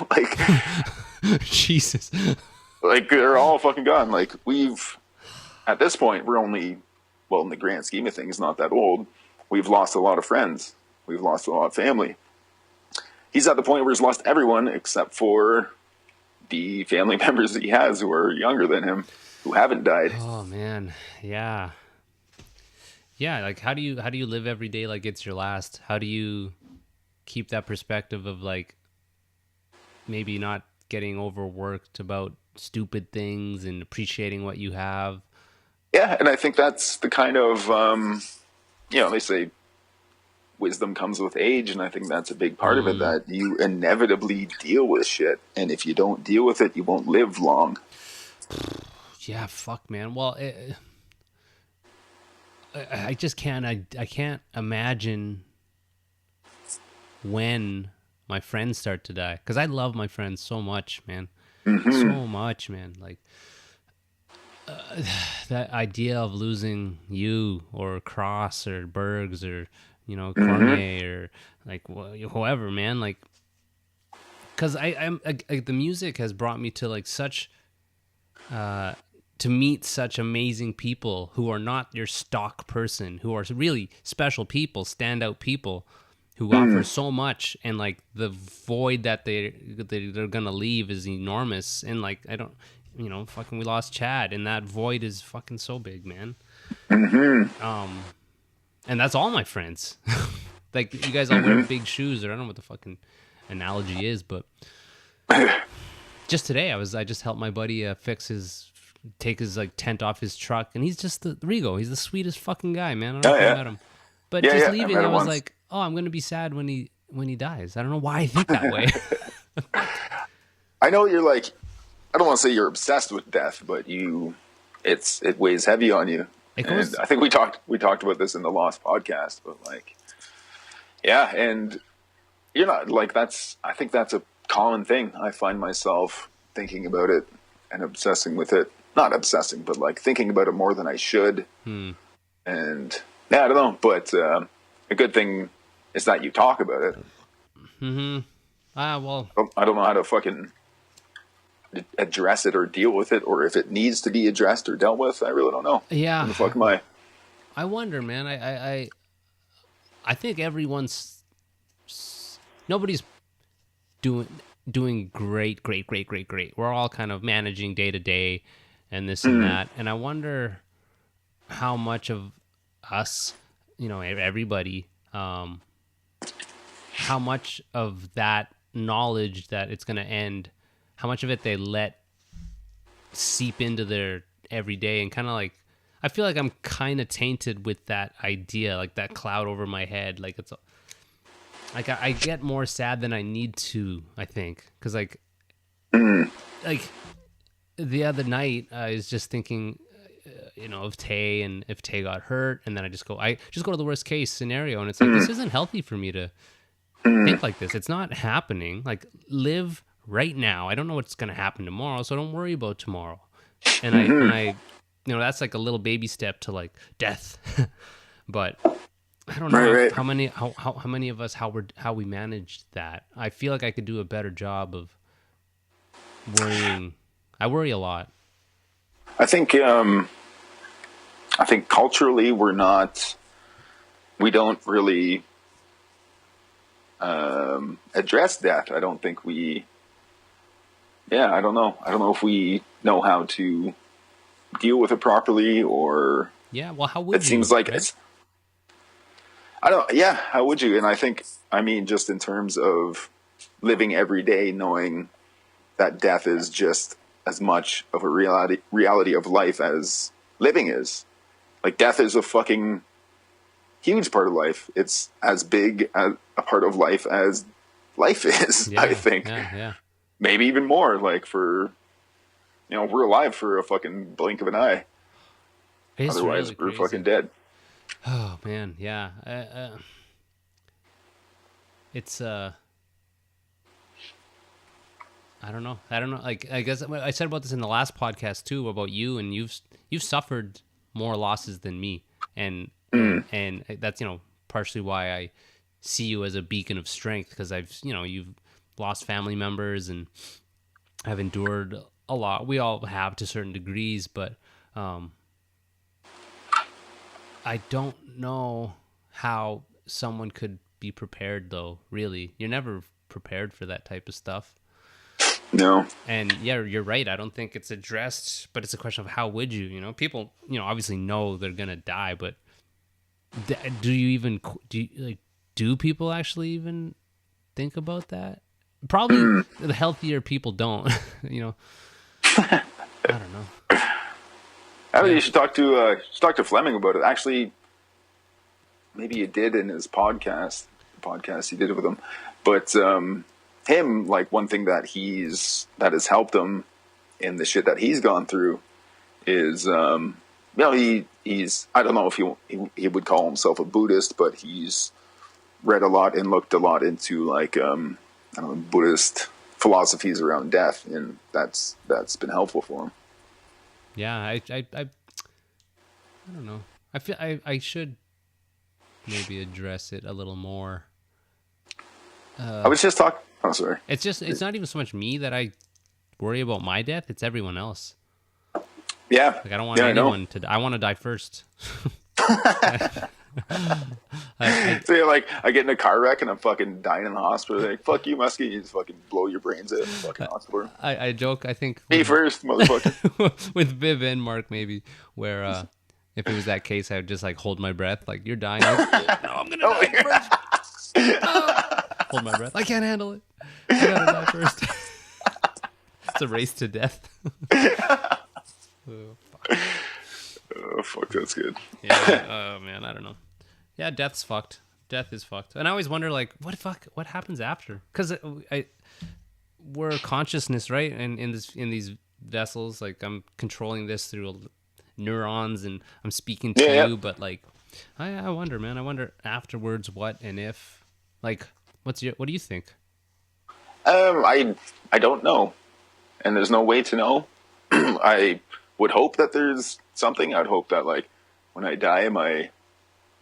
Speaker 4: Like,
Speaker 3: Jesus.
Speaker 4: Like, they're all fucking gone. Like, at this point, we're only, well, in the grand scheme of things, not that old. We've lost a lot of friends. We've lost a lot of family. He's at the point where he's lost everyone except for the family members that he has who are younger than him, who haven't died.
Speaker 3: Oh, man. Yeah. Yeah, like, how do you live every day like it's your last? How do you keep that perspective of, like, maybe not getting overworked about stupid things and appreciating what you have?
Speaker 4: Yeah, and I think that's the kind of, they say wisdom comes with age, and I think that's a big part of it, that you inevitably deal with shit, and if you don't deal with it, you won't live long.
Speaker 3: Yeah, fuck, man. Well, I just can't, I can't imagine when my friends start to die, because I love my friends so much, man. So much, man. Like, that idea of losing you or Cross or Bergs or, Cormier or like whoever, man, like, because I'm the music has brought me to like such to meet such amazing people who are not your stock person, who are really special people, standout people who offer so much, and like the void that they're gonna leave is enormous. And like, I don't, fucking, we lost Chad, and that void is fucking so big, man. And that's all my friends. Like, you guys all wear big shoes, or I don't know what the fucking analogy is, but just today I just helped my buddy take his like tent off his truck, and he's just the Rigo. He's the sweetest fucking guy, man. I don't know if you met him, but just leaving, I was like, oh, I'm gonna be sad when he dies. I don't know why I think that way.
Speaker 4: I know you're like, I don't want to say you're obsessed with death, but it weighs heavy on you. And I think we talked about this in the Lost podcast, but like, yeah, and you're not like, I think that's a common thing. I find myself thinking about it and obsessing with it. Not obsessing, but like thinking about it more than I should. And yeah, I don't know, but a good thing is that you talk about it.
Speaker 3: Well,
Speaker 4: I don't know how to fucking address it or deal with it, or if it needs to be addressed or dealt with. I really don't know.
Speaker 3: Yeah.
Speaker 4: Who the fuck am I?
Speaker 3: I wonder, man. I think nobody's doing great. We're all kind of managing day to day and this and that. And I wonder how much of us, everybody, how much of that knowledge that it's going to end, how much of it they let seep into their everyday, and kind of like, I feel like I'm kind of tainted with that idea, like that cloud over my head. Like, it's like, I get more sad than I need to, I think. Cause like the other night I was just thinking, of Tay, and if Tay got hurt, and then I just go to the worst case scenario. And it's like, this isn't healthy for me to think like this. It's not happening. Like, live right now. I don't know what's going to happen tomorrow, so don't worry about tomorrow. And I that's like a little baby step to like death. But I don't know how many of us, how we managed that. I feel like I could do a better job of worrying. I worry a lot.
Speaker 4: I think culturally we don't really address death. I don't think we. Yeah, I don't know. I don't know if we know how to deal with it properly, or
Speaker 3: Yeah, well, how would
Speaker 4: it seems like it's. I don't. Yeah, how would you? And I mean, just in terms of living every day, knowing that death is just as much of a reality of life as living is. Like, death is a fucking huge part of life. It's as big a part of life as life is.
Speaker 3: Yeah,
Speaker 4: I think.
Speaker 3: Yeah.
Speaker 4: Maybe even more. Like, we're alive for a fucking blink of an eye.
Speaker 3: It's
Speaker 4: Otherwise,
Speaker 3: really
Speaker 4: we're
Speaker 3: crazy.
Speaker 4: fucking dead.
Speaker 3: Oh man, yeah. It's I don't know. Like, I guess I said about this in the last podcast too, about you, and you've suffered more losses than me, and that's partially why I see you as a beacon of strength, because you've lost family members and have endured a lot. We all have to certain degrees, but I don't know how someone could be prepared, though. Really, you're never prepared for that type of stuff.
Speaker 4: No.
Speaker 3: And yeah, you're right. I don't think it's addressed, but it's a question of how would you? People, obviously know they're gonna die, but do people actually even think about that? Probably the healthier people don't. I don't know.
Speaker 4: I mean, you should talk to Fleming about it. Actually, maybe you did in his podcast. The podcast you did with him, but him, like, one thing that has helped him in the shit that he's gone through is he's I don't know if he would call himself a Buddhist, but he's read a lot and looked a lot into, like, I don't know, Buddhist philosophies around death, and that's been helpful for him.
Speaker 3: Yeah, I don't know. I feel I should maybe address it a little more.
Speaker 4: I was just talking. Oh, sorry.
Speaker 3: It's not even so much me that I worry about my death. It's everyone else.
Speaker 4: Yeah.
Speaker 3: Like, I don't want anyone to. I want to die first.
Speaker 4: So you're like, I get in a car wreck and I'm fucking dying in the hospital. They're like, fuck you, Muskie. You just fucking blow your brains out in the fucking hospital.
Speaker 3: I joke. I think
Speaker 4: Me first, motherfucker.
Speaker 3: with Viv and Mark, maybe, where if it was that case, I would just, like, hold my breath, like, you're dying. Like, no, I'm gonna die first. Hold my breath. I can't handle it. I gotta die first. It's a race to death. Oh, fuck.
Speaker 4: Oh, fuck, that's good.
Speaker 3: Yeah. Oh man, I don't know. Yeah, death's fucked. Death is fucked. And I always wonder, like, what happens after? Because we're consciousness, right? And in these vessels, like, I'm controlling this through neurons, and I'm speaking to you. But, like, I wonder, man. I wonder afterwards what and if. Like, what do you think?
Speaker 4: I don't know, and there's no way to know. I would hope that there's something. I'd hope that, like, when I die, my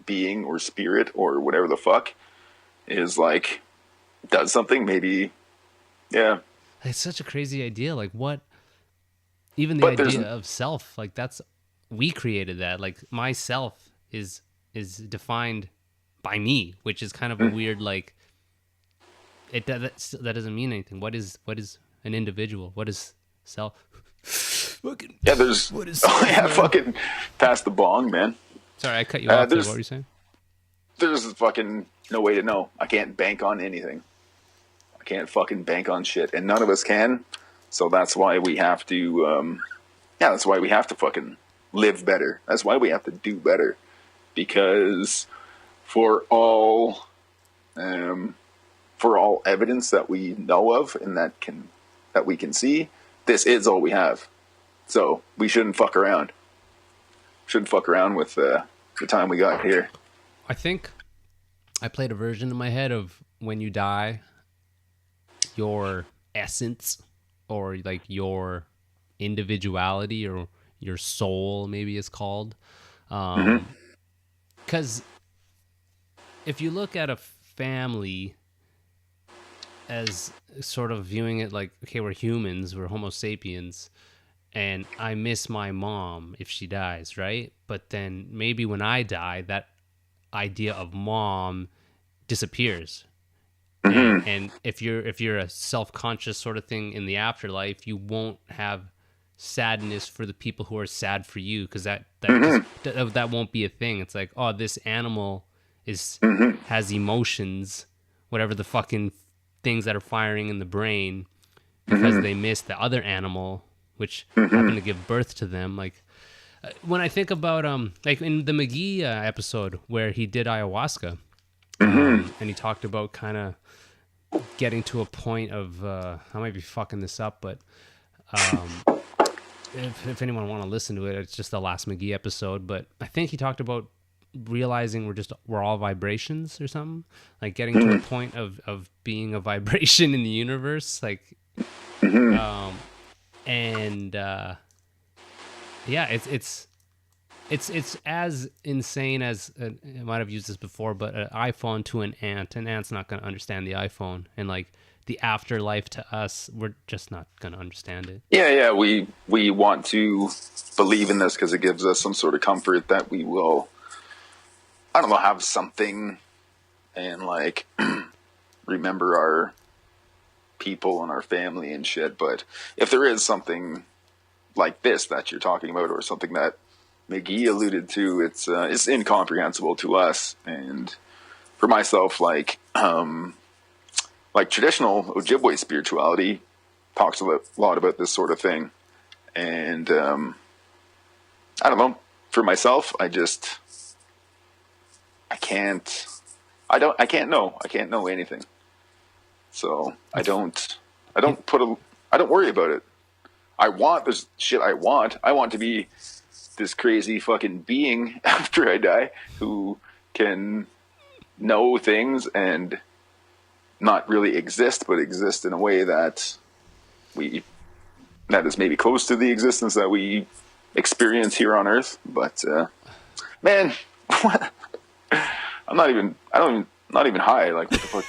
Speaker 4: being or spirit or whatever the fuck is, like, does something. Maybe, yeah.
Speaker 3: It's such a crazy idea. Like, what? Even the idea of self, like, we created that. Like, my self is defined by me, which is kind of a weird, like, that doesn't mean anything. What is an individual? What is self?
Speaker 4: Yeah, there's.
Speaker 3: What is self,
Speaker 4: yeah,
Speaker 3: man?
Speaker 4: fucking pass the bong, man.
Speaker 3: Sorry, I cut you off there.
Speaker 4: What
Speaker 3: What were you saying?
Speaker 4: There's fucking no way to know. I can't bank on anything. I can't fucking bank on shit, and none of us can. So that's why we have to. That's why we have to fucking live better. That's why we have to do better, because for all evidence that we know of and that we can see, this is all we have. So we shouldn't fuck around. Shouldn't fuck around with the time we got here.
Speaker 3: I think I played a version in my head of when you die, your essence, or, like, your individuality, or your soul, maybe it's called. Because if you look at a family, as sort of viewing it like, okay, we're humans, we're Homo sapiens, and I miss my mom if she dies, right? But then maybe when I die, that idea of mom disappears. And if you're a self-conscious sort of thing in the afterlife, you won't have sadness for the people who are sad for you, because that won't be a thing. It's like, oh, this animal has emotions, whatever the fucking things that are firing in the brain, because they miss the other animal which happened to give birth to them. Like when I think about like in the McGee episode where he did ayahuasca, and he talked about kind of getting to a point of I might be fucking this up, but if anyone want to listen to it, it's just the last McGee episode. But I think he talked about realizing we're all vibrations or something, like getting to a point of being a vibration in the universe, like yeah, it's as insane as I might have used this before, but an iPhone to an ant's not going to understand the iPhone, and like the afterlife to us, we're just not going to understand it.
Speaker 4: Yeah, we want to believe in this because it gives us some sort of comfort that we will, I don't know, have something and like remember our people and our family and shit. But if there is something like this that you're talking about, or something that McGee alluded to, it's incomprehensible to us. And for myself, like traditional Ojibwe spirituality talks a lot about this sort of thing. And I don't know, for myself, I can't know anything. So I don't worry about it. I want this shit. I want to be this crazy fucking being after I die who can know things and not really exist, but exist in a way that is maybe close to the existence that we experience here on Earth. But man, what? I'm not even high. Like, what the fuck?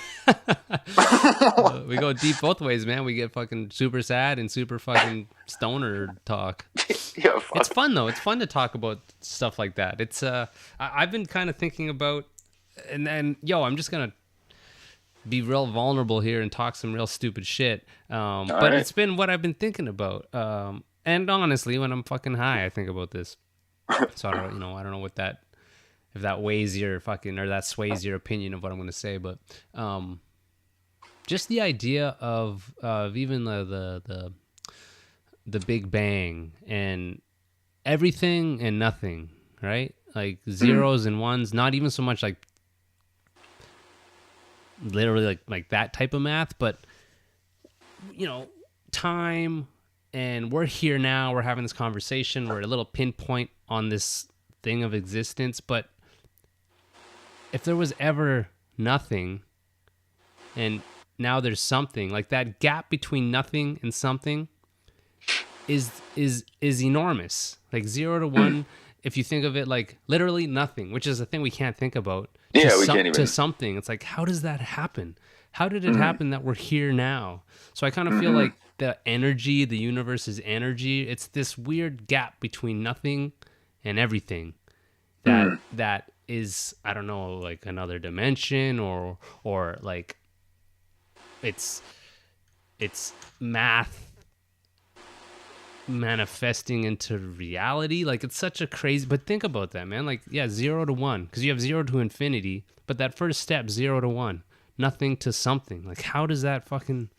Speaker 3: We go deep both ways, man. We get fucking super sad and super fucking stoner talk.
Speaker 4: Yeah, fuck.
Speaker 3: It's fun though. It's fun to talk about stuff like that. It's I've been kind of thinking about, and then I'm just gonna be real vulnerable here and talk some real stupid shit. But right. It's been what I've been thinking about. And honestly, when I'm fucking high, I think about this. So I don't know what that, if that weighs your fucking, or that sways your opinion of what I'm going to say, but just the idea of even the Big Bang and everything and nothing, right? Like zeros and ones, not even so much like literally like that type of math, but time, and we're here now, we're having this conversation, we're a little pinpoint on this thing of existence. But if there was ever nothing and now there's something, like that gap between nothing and something is enormous. Like 0 to 1, if you think of it like literally nothing, which is a thing we can't think about.
Speaker 4: Yeah, we can't even.
Speaker 3: To something. It's like, how does that happen? How did it happen that we're here now? So I kind of feel like the energy, the universe's energy, it's this weird gap between nothing and everything that is, I don't know, like another dimension, or like it's math manifesting into reality. Like, it's such a crazy, but think about that, man. Like, yeah, 0 to 1, because you have 0 to infinity, but that first step, 0 to 1, nothing to something. Like, how does that happen?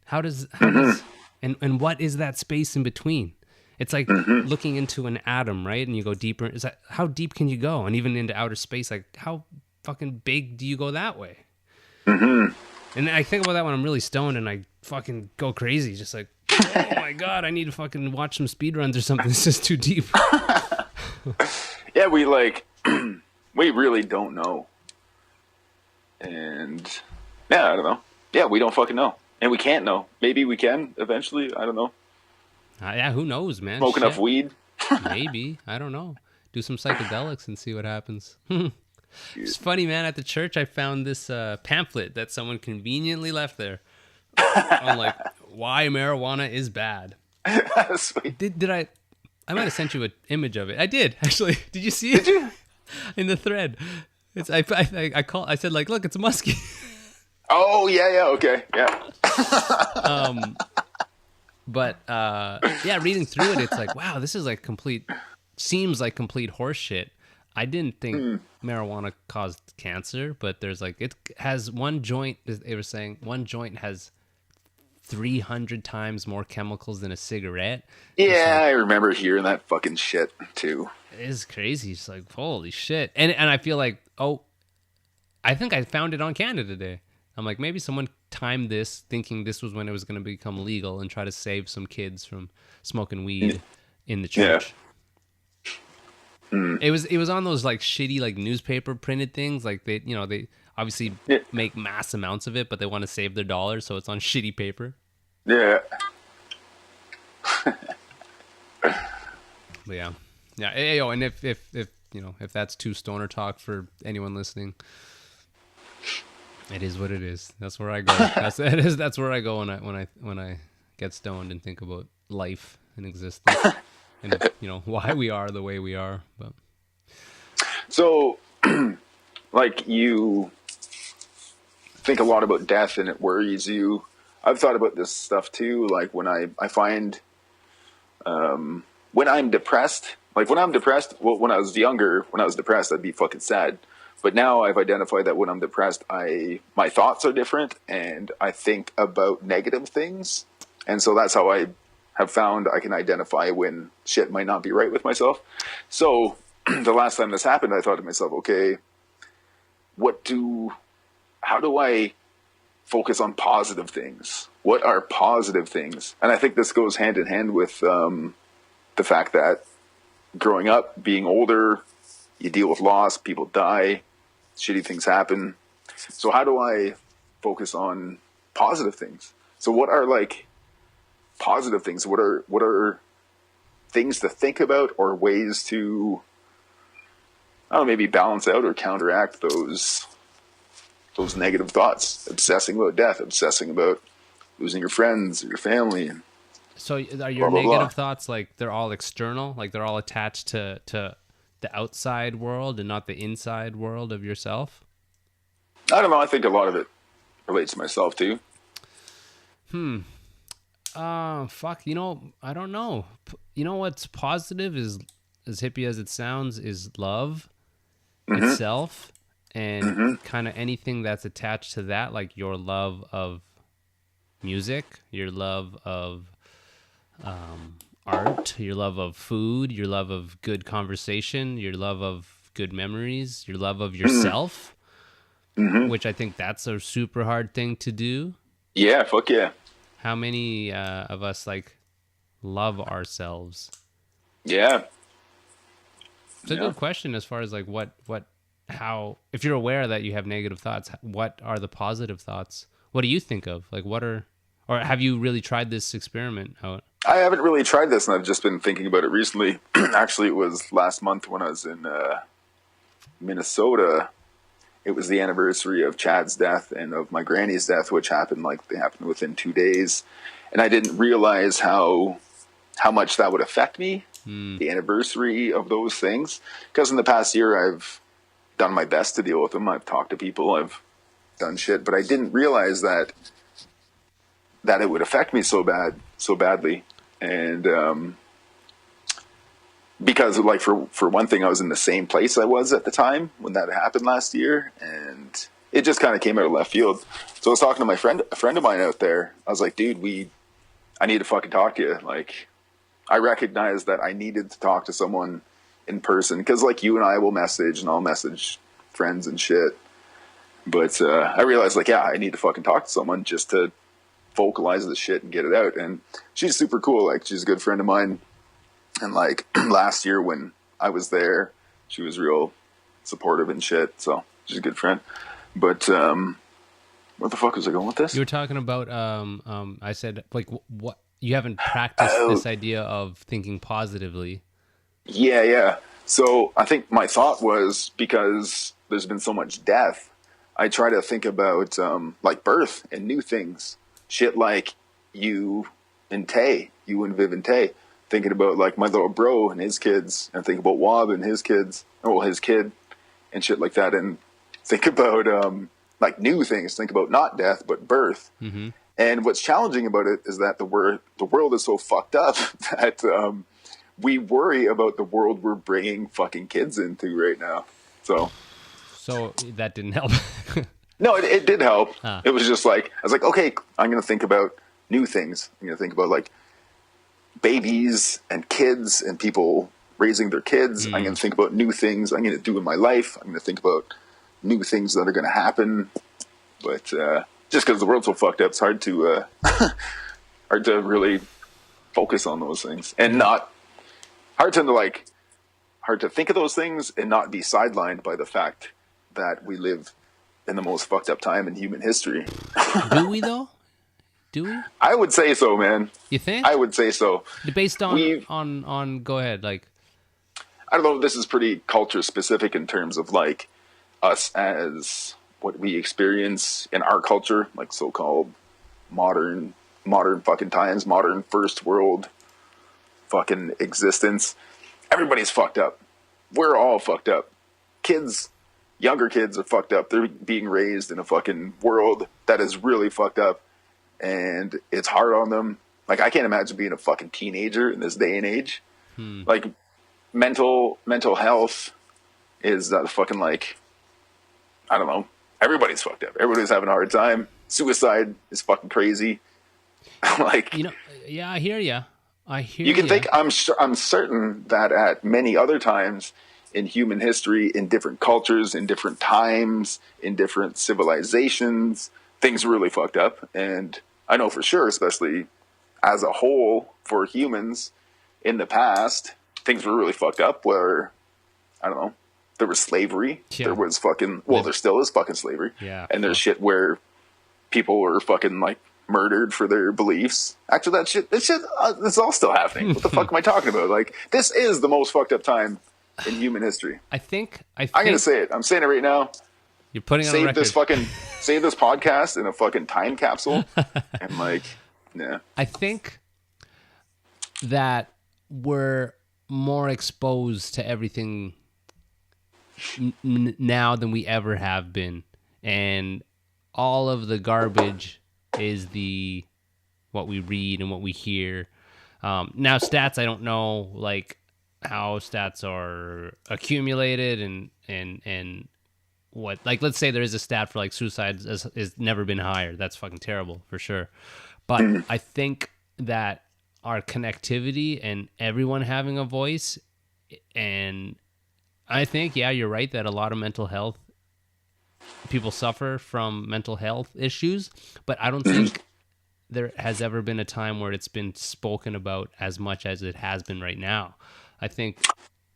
Speaker 3: How does and what is that space in between? It's like looking into an atom, right? And you go deeper. Is that, how deep can you go? And even into outer space, like how fucking big do you go that way? And I think about that when I'm really stoned and I fucking go crazy. Just like, oh my God, I need to fucking watch some speedruns or something. This is too deep.
Speaker 4: Yeah, we really don't know. And yeah, I don't know. Yeah, we don't fucking know. And we can't know. Maybe we can eventually. I don't know.
Speaker 3: Yeah, who knows, man?
Speaker 4: Smoke enough weed?
Speaker 3: Maybe. I don't know. Do some psychedelics and see what happens. It's funny, man. At the church, I found this pamphlet that someone conveniently left there on like why marijuana is bad.
Speaker 4: Sweet.
Speaker 3: Did I might have sent you an image of it. I did actually. Did you see it?
Speaker 4: Did you?
Speaker 3: In the thread? It's I said like, look, it's a muskie.
Speaker 4: Oh yeah, okay, yeah.
Speaker 3: But yeah, reading through it, it's like, wow, this is like seems like complete horse shit. I didn't think marijuana caused cancer, but there's like, it has one joint, they were saying one joint has 300 times more chemicals than a cigarette.
Speaker 4: Yeah, I remember hearing that fucking shit too.
Speaker 3: It is crazy. It's like, holy shit. And I feel like, I think I found it on Canada Day. I'm like, maybe someone timed this thinking this was when it was going to become legal and try to save some kids from smoking weed in the church. Yeah. It was on those like shitty like newspaper printed things. Like they obviously make mass amounts of it, but they want to save their dollars, so it's on shitty paper.
Speaker 4: Yeah.
Speaker 3: But yeah. Hey, yo, and if that's too stoner talk for anyone listening, it is what it is. That's where I go. That's where I go when I get stoned and think about life and existence and why we are the way we are. But
Speaker 4: so, like, you think a lot about death and it worries you. I've thought about this stuff too. Like when I find when I'm depressed. Like when I'm depressed, well, when I was younger, when I was depressed, I'd be fucking sad. But now I've identified that when I'm depressed, my thoughts are different and I think about negative things. And so that's how I have found I can identify when shit might not be right with myself. So the last time this happened, I thought to myself, okay, how do I focus on positive things? What are positive things? And I think this goes hand in hand with the fact that growing up, being older, you deal with loss, people die, shitty things happen. So how do I focus on positive things? So what are like positive things? What are things to think about or ways to, I don't know, maybe balance out or counteract those negative thoughts? Obsessing about death, obsessing about losing your friends or your family.
Speaker 3: So are your negative thoughts like they're all external, like they're all attached to the outside world and not the inside world of yourself?
Speaker 4: I don't know. I think a lot of it relates to myself too.
Speaker 3: Fuck. I don't know. What's positive is, as hippie as it sounds, is love itself and kind of anything that's attached to that, like your love of music, your love of art, your love of food, your love of good conversation, your love of good memories, your love of yourself, which I think that's a super hard thing to do.
Speaker 4: Yeah, fuck yeah.
Speaker 3: How many of us like love ourselves?
Speaker 4: Yeah.
Speaker 3: It's a good question as far as like how, if you're aware that you have negative thoughts, what are the positive thoughts? What do you think of? Like or have you really tried this experiment out?
Speaker 4: I haven't really tried this, and I've just been thinking about it recently. Actually, it was last month when I was in Minnesota. It was the anniversary of Chad's death and of my granny's death, which happened within 2 days. And I didn't realize how much that would affect me, the anniversary of those things. Because in the past year, I've done my best to deal with them. I've talked to people, I've done shit, but I didn't realize that it would affect me so badly. And because like for one thing, I was in the same place I was at the time when that happened last year, and it just kind of came out of left field. So I was talking to a friend of mine out there. I was like, dude, I need to fucking talk to you. Like, I recognized that I needed to talk to someone in person, because like you and I will message, and I'll message friends and shit. But I realized like, yeah, I need to fucking talk to someone just to vocalize the shit and get it out. And she's super cool. Like, she's a good friend of mine. And like last year when I was there, she was real supportive and shit. So she's a good friend. But where the fuck was I going with this?
Speaker 3: You were talking about I said like what you haven't practiced this idea of thinking positively.
Speaker 4: Yeah. So I think my thought was, because there's been so much death, I try to think about like birth and new things. Shit like you and Viv and Tay. Thinking about like my little bro and his kids, and think about Wob and his kids, or well, his kid, and shit like that. And think about like new things. Think about not death, but birth. Mm-hmm. And what's challenging about it is that the world is so fucked up that we worry about the world we're bringing fucking kids into right now. So
Speaker 3: that didn't help.
Speaker 4: No, it did help.
Speaker 3: Huh.
Speaker 4: It was just like, I was like, okay, I'm going to think about new things. I'm going to think about like babies and kids and people raising their kids. I'm going to think about new things I'm going to do in my life. I'm going to think about new things that are going to happen. But just because the world's so fucked up, it's hard to really focus on those things, and hard to think of those things and not be sidelined by the fact that we live in the most fucked up time in human history.
Speaker 5: Do we though? Do we?
Speaker 4: I would say so, man.
Speaker 5: You think?
Speaker 4: I would say so.
Speaker 5: Based on go ahead, like,
Speaker 4: I don't know if this is pretty culture specific in terms of like us as what we experience in our culture, like so-called modern fucking times, modern first world fucking existence. Everybody's fucked up. We're all fucked up. Younger kids are fucked up. They're being raised in a fucking world that is really fucked up, and it's hard on them. Like, I can't imagine being a fucking teenager in this day and age. Like, mental health is fucking like, I don't know. Everybody's fucked up. Everybody's having a hard time. Suicide is fucking crazy. Like,
Speaker 5: yeah, I hear you.
Speaker 4: You can think. I'm certain that at many other times in human history, in different cultures, in different times, in different civilizations, things really fucked up. And I know for sure, especially as a whole for humans in the past, things were really fucked up. Where, I don't know, there was slavery. Yeah. There was there still is fucking slavery.
Speaker 5: Yeah.
Speaker 4: And there's shit where people were fucking like murdered for their beliefs. Actually, it's all still happening. What the fuck am I talking about? Like, this is the most fucked up time in human history.
Speaker 5: I think
Speaker 4: I'm gonna say it. I'm saying it right now.
Speaker 5: You're putting it on record.
Speaker 4: Save this podcast in a fucking time capsule. And like, yeah.
Speaker 5: I think that we're more exposed to everything now than we ever have been, and all of the garbage is what we read and what we hear. Now stats, I don't know like how stats are accumulated and what, like, let's say there is a stat for like suicides is never been higher. That's fucking terrible for sure. But I think that our connectivity and everyone having a voice, and I think, yeah, you're right that a lot of mental health people suffer from mental health issues, but I don't think there has ever been a time where it's been spoken about as much as it has been right now. I think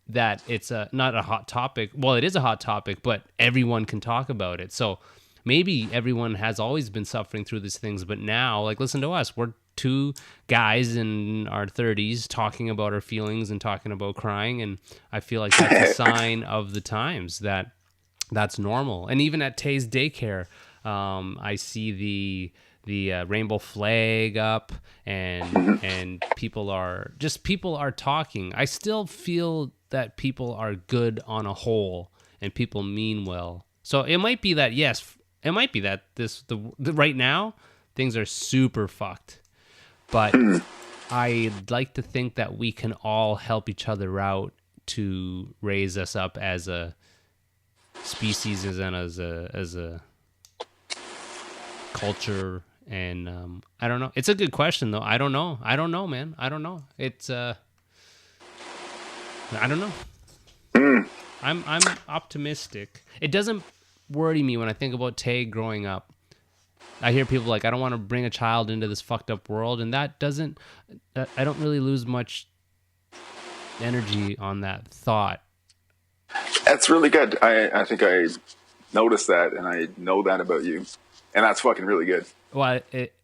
Speaker 5: that it's not a hot topic. Well, it is a hot topic, but everyone can talk about it. So maybe everyone has always been suffering through these things, but now, like, listen to us. We're two guys in our 30s talking about our feelings and talking about crying, and I feel like that's a sign of the times that's normal. And even at Tay's daycare, I see the rainbow flag up, and people are talking. I still feel that people are good on a whole, and people mean well. So it might be that, yes, it might be that right now things are super fucked, but I'd like to think that we can all help each other out to raise us up as a species and as a culture. And I don't know. It's a good question though. I don't know, man. I don't know. It's I don't know. I'm optimistic. It doesn't worry me when I think about Tay growing up. I hear people like, I don't want to bring a child into this fucked up world, and I don't really lose much energy on that thought.
Speaker 4: That's really good. I think I noticed that, and I know that about you, and that's fucking really good.
Speaker 5: Well,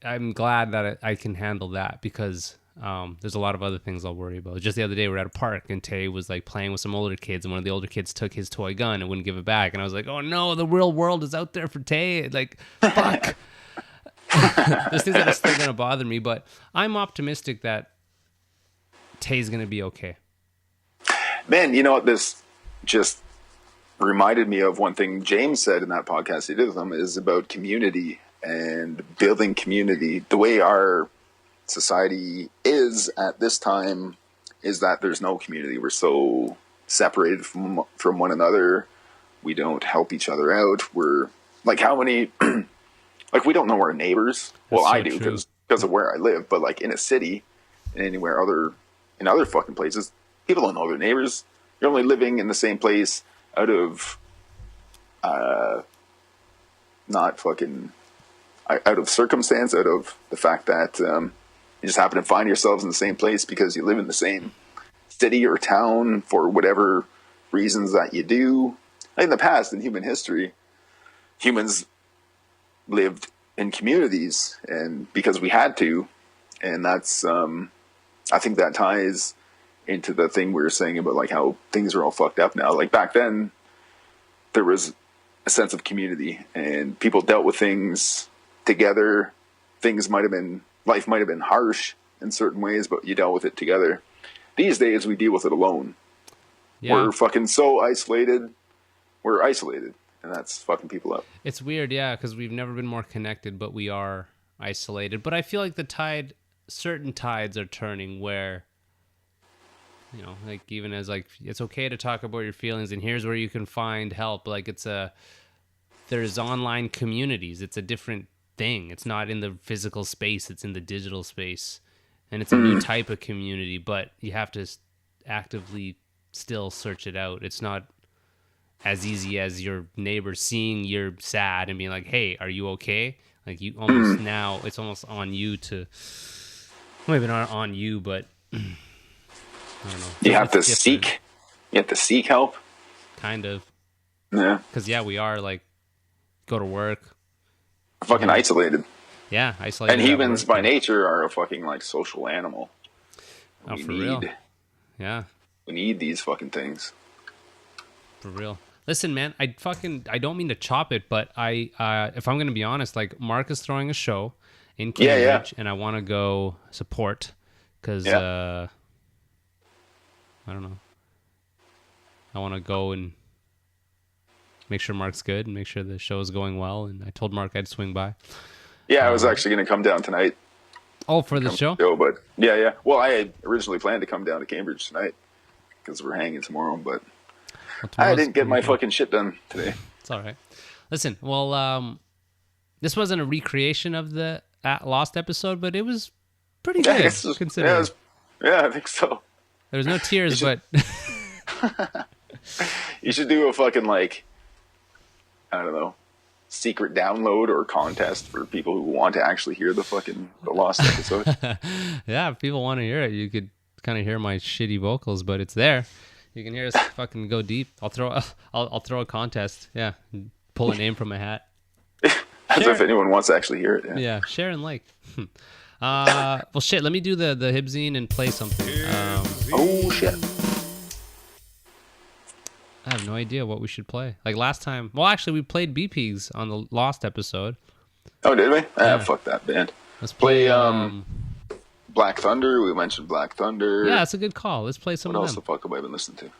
Speaker 5: I'm glad that I can handle that, because there's a lot of other things I'll worry about. Just the other day, we were at a park, and Tay was like playing with some older kids, and one of the older kids took his toy gun and wouldn't give it back. And I was like, oh no, the real world is out there for Tay. Like, fuck. There's things that are still going to bother me, but I'm optimistic that Tay's going to be okay.
Speaker 4: Man, you know what? This just reminded me of one thing James said in that podcast he did with him, is about community and building community. The way our society is at this time is that there's no community. We're so separated from one another. We don't help each other out. We're like, how many like, we don't know our neighbors. Well, I do because of where I live, but like in a city and anywhere in other fucking places, people don't know their neighbors. You're only living in the same place out of out of circumstance, out of the fact that you just happen to find yourselves in the same place because you live in the same city or town for whatever reasons that you do. In the past, in human history, humans lived in communities, and because we had to, and that's I think that ties into the thing we were saying about like how things are all fucked up now. Like back then, there was a sense of community, and people dealt with things together. Life might have been harsh in certain ways, but you dealt with it together. These days, we deal with it alone. Yeah. We're fucking so isolated. We're isolated, and that's fucking people up.
Speaker 5: It's weird, yeah, because we've never been more connected, but we are isolated. But I feel like certain tides are turning where, you know, like even as like, it's okay to talk about your feelings, and here's where you can find help. Like there's online communities. It's a different thing. It's not in the physical space. It's in the digital space, and it's a new type of community, but you have to actively still search it out. It's not as easy as your neighbor seeing you're sad and being like, hey, are you okay? Like you almost now, it's almost on you to, maybe not on you, but I don't know.
Speaker 4: You have to seek help.
Speaker 5: Kind of.
Speaker 4: Yeah.
Speaker 5: Because we are like, go to work.
Speaker 4: Fucking isolated.
Speaker 5: Yeah, isolated.
Speaker 4: And humans by nature are a fucking like social animal.
Speaker 5: Oh, for real? Yeah.
Speaker 4: We need these fucking things.
Speaker 5: For real. Listen, man, I don't mean to chop it, but if I'm going to be honest, like Mark is throwing a show in Cambridge, and I want to go support because, I don't know. I want to go and make sure Mark's good and make sure the show is going well. And I told Mark I'd swing by.
Speaker 4: Yeah, I was actually going to come down tonight.
Speaker 5: Oh, for the show?
Speaker 4: But yeah. Well, I had originally planned to come down to Cambridge tonight because we're hanging tomorrow, but I didn't get my fucking shit done today.
Speaker 5: It's all right. Listen, well, this wasn't a recreation of the Lost episode, but it was pretty good, considering.
Speaker 4: Yeah, I think so.
Speaker 5: There was no tears, but...
Speaker 4: You should do a fucking, like, I don't know, secret download or contest for people who want to actually hear the Lost episode.
Speaker 5: Yeah, if people want to hear it, you could kind of hear my shitty vocals, but it's there. You can hear us fucking go deep. I'll throw a contest. Yeah, pull a name from a hat.
Speaker 4: As if anyone wants to actually hear it.
Speaker 5: Yeah, share and like. Well, shit. Let me do the Hibzine and play something.
Speaker 4: Oh shit.
Speaker 5: I have no idea what we should play. Like last time. Well, actually, we played Biipiigwan on the Lost episode.
Speaker 4: Oh, did we?
Speaker 5: Yeah.
Speaker 4: Fuck that band.
Speaker 5: Let's play.
Speaker 4: Black Thunder. We mentioned Black Thunder.
Speaker 5: Yeah, that's a good call. Let's play some of them.
Speaker 4: What else the fuck have I been listening to?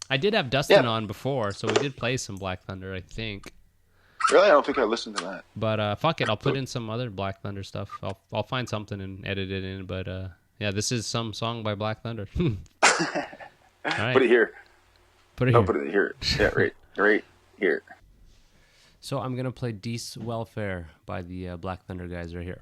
Speaker 5: I did have Dustin on before, so we did play some Black Thunder, I think.
Speaker 4: Really? I don't think I listened to that.
Speaker 5: But fuck it, I'll put in some other Black Thunder stuff. I'll find something and edit it in. But yeah, this is some song by Black Thunder. All right.
Speaker 4: Put it here.
Speaker 5: Put it here.
Speaker 4: Yeah, right here.
Speaker 5: So I'm gonna play Deece Welfare by the Black Thunder guys right here.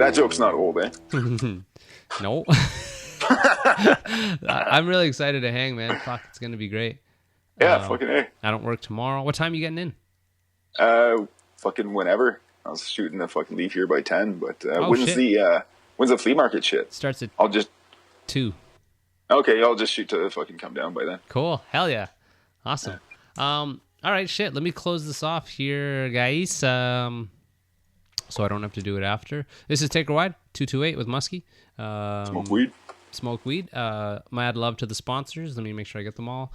Speaker 4: That joke's not old, eh?
Speaker 5: No. I'm really excited to hang, man. Fuck, it's gonna be great.
Speaker 4: Yeah, fucking A.
Speaker 5: I don't work tomorrow. What time are you getting in?
Speaker 4: Fucking whenever. I was shooting to fucking leave here by 10, but when's
Speaker 5: shit.
Speaker 4: the flea market shit?
Speaker 5: Starts at
Speaker 4: I'll just
Speaker 5: 2.
Speaker 4: Okay, I'll just shoot to fucking come down by then.
Speaker 5: Cool. Hell yeah. Awesome. All right, shit. Let me close this off here, guys. So I don't have to do it after. This is Take a Wide 228 with Muskie.
Speaker 4: Smoke weed.
Speaker 5: Smoke weed. Mad love to the sponsors. Let me make sure I get them all.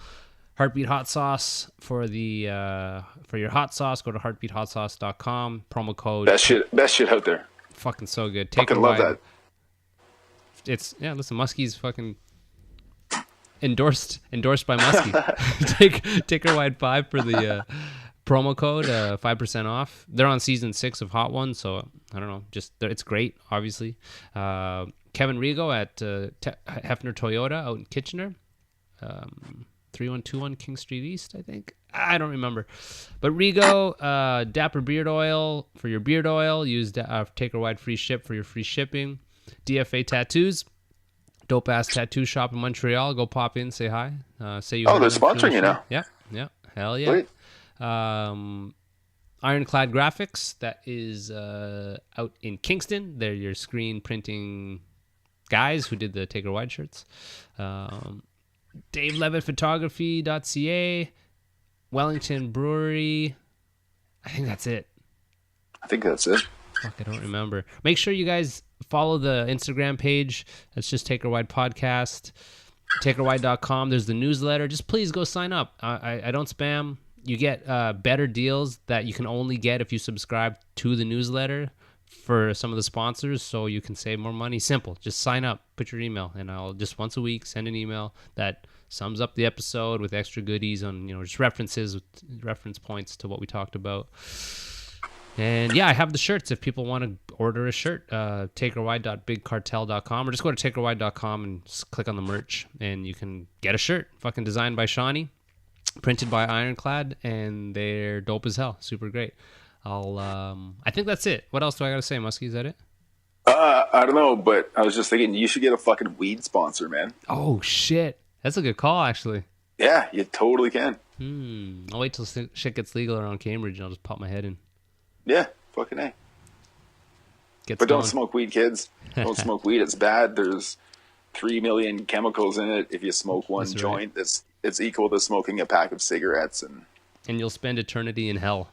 Speaker 5: Heartbeat Hot Sauce for your hot sauce. Go to heartbeathotsauce.com. Promo code.
Speaker 4: Best shit out there.
Speaker 5: Fucking so good. Take
Speaker 4: Fucking love that.
Speaker 5: Listen, Muskie's fucking endorsed by Muskie. take a wide 5 for the promo code, 5% off. They're on season 6 of Hot Ones, so I don't know. Just it's great, obviously. Kevin Rigo at Hefner Toyota out in Kitchener. 3121 King Street East, I think. I don't remember. But Rigo, Dapper Beard Oil for your beard oil. Use Take a Wide free ship for your free shipping. DFA Tattoos. Dope ass tattoo shop in Montreal. Go pop in, say hi. Say you.
Speaker 4: Oh, they're sponsoring you now.
Speaker 5: Yeah. Hell yeah.
Speaker 4: Wait.
Speaker 5: Ironclad Graphics, that is out in Kingston. They're your screen printing guys who did the Take a Wide shirts. Dave Levitt Photography.ca, Wellington Brewery. I think that's it. Fuck, I don't remember. Make sure you guys follow the Instagram page. That's just Take a Wide Podcast. TakeAwide.com. There's the newsletter. Just please go sign up. I don't spam. You get better deals that you can only get if you subscribe to the newsletter for some of the sponsors, so you can save more money. Simple. Just sign up, put your email, and I'll just once a week send an email that sums up the episode with extra goodies on, just reference points to what we talked about. And yeah, I have the shirts if people want to order a shirt. takeawide.bigcartel.com, or just go to takeawide.com and just click on the merch and you can get a shirt. Fucking designed by Shawnee, printed by Ironclad, and they're dope as hell. Super great. I think that's it. What else do I gotta say, Muskie? Is that it?
Speaker 4: I don't know, but I was just thinking you should get a fucking weed sponsor, man.
Speaker 5: Oh shit, that's a good call, actually.
Speaker 4: Yeah, you totally can.
Speaker 5: I'll wait till shit gets legal around Cambridge and I'll just pop my head in.
Speaker 4: Yeah, fucking A. But don't smoke weed, kids. Don't smoke weed. It's bad. There's 3 million chemicals in it. If you smoke one joint, it's equal to smoking a pack of cigarettes, and
Speaker 5: you'll spend eternity in hell.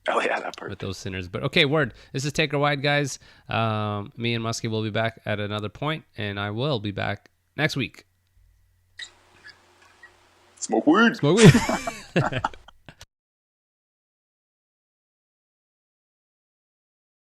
Speaker 4: Oh yeah, that part.
Speaker 5: With those sinners. But okay, word. This is Take a Wide, guys. Me and Muskie will be back at another point, and I will be back next week.
Speaker 4: Smoke weed.
Speaker 5: Smoke weed.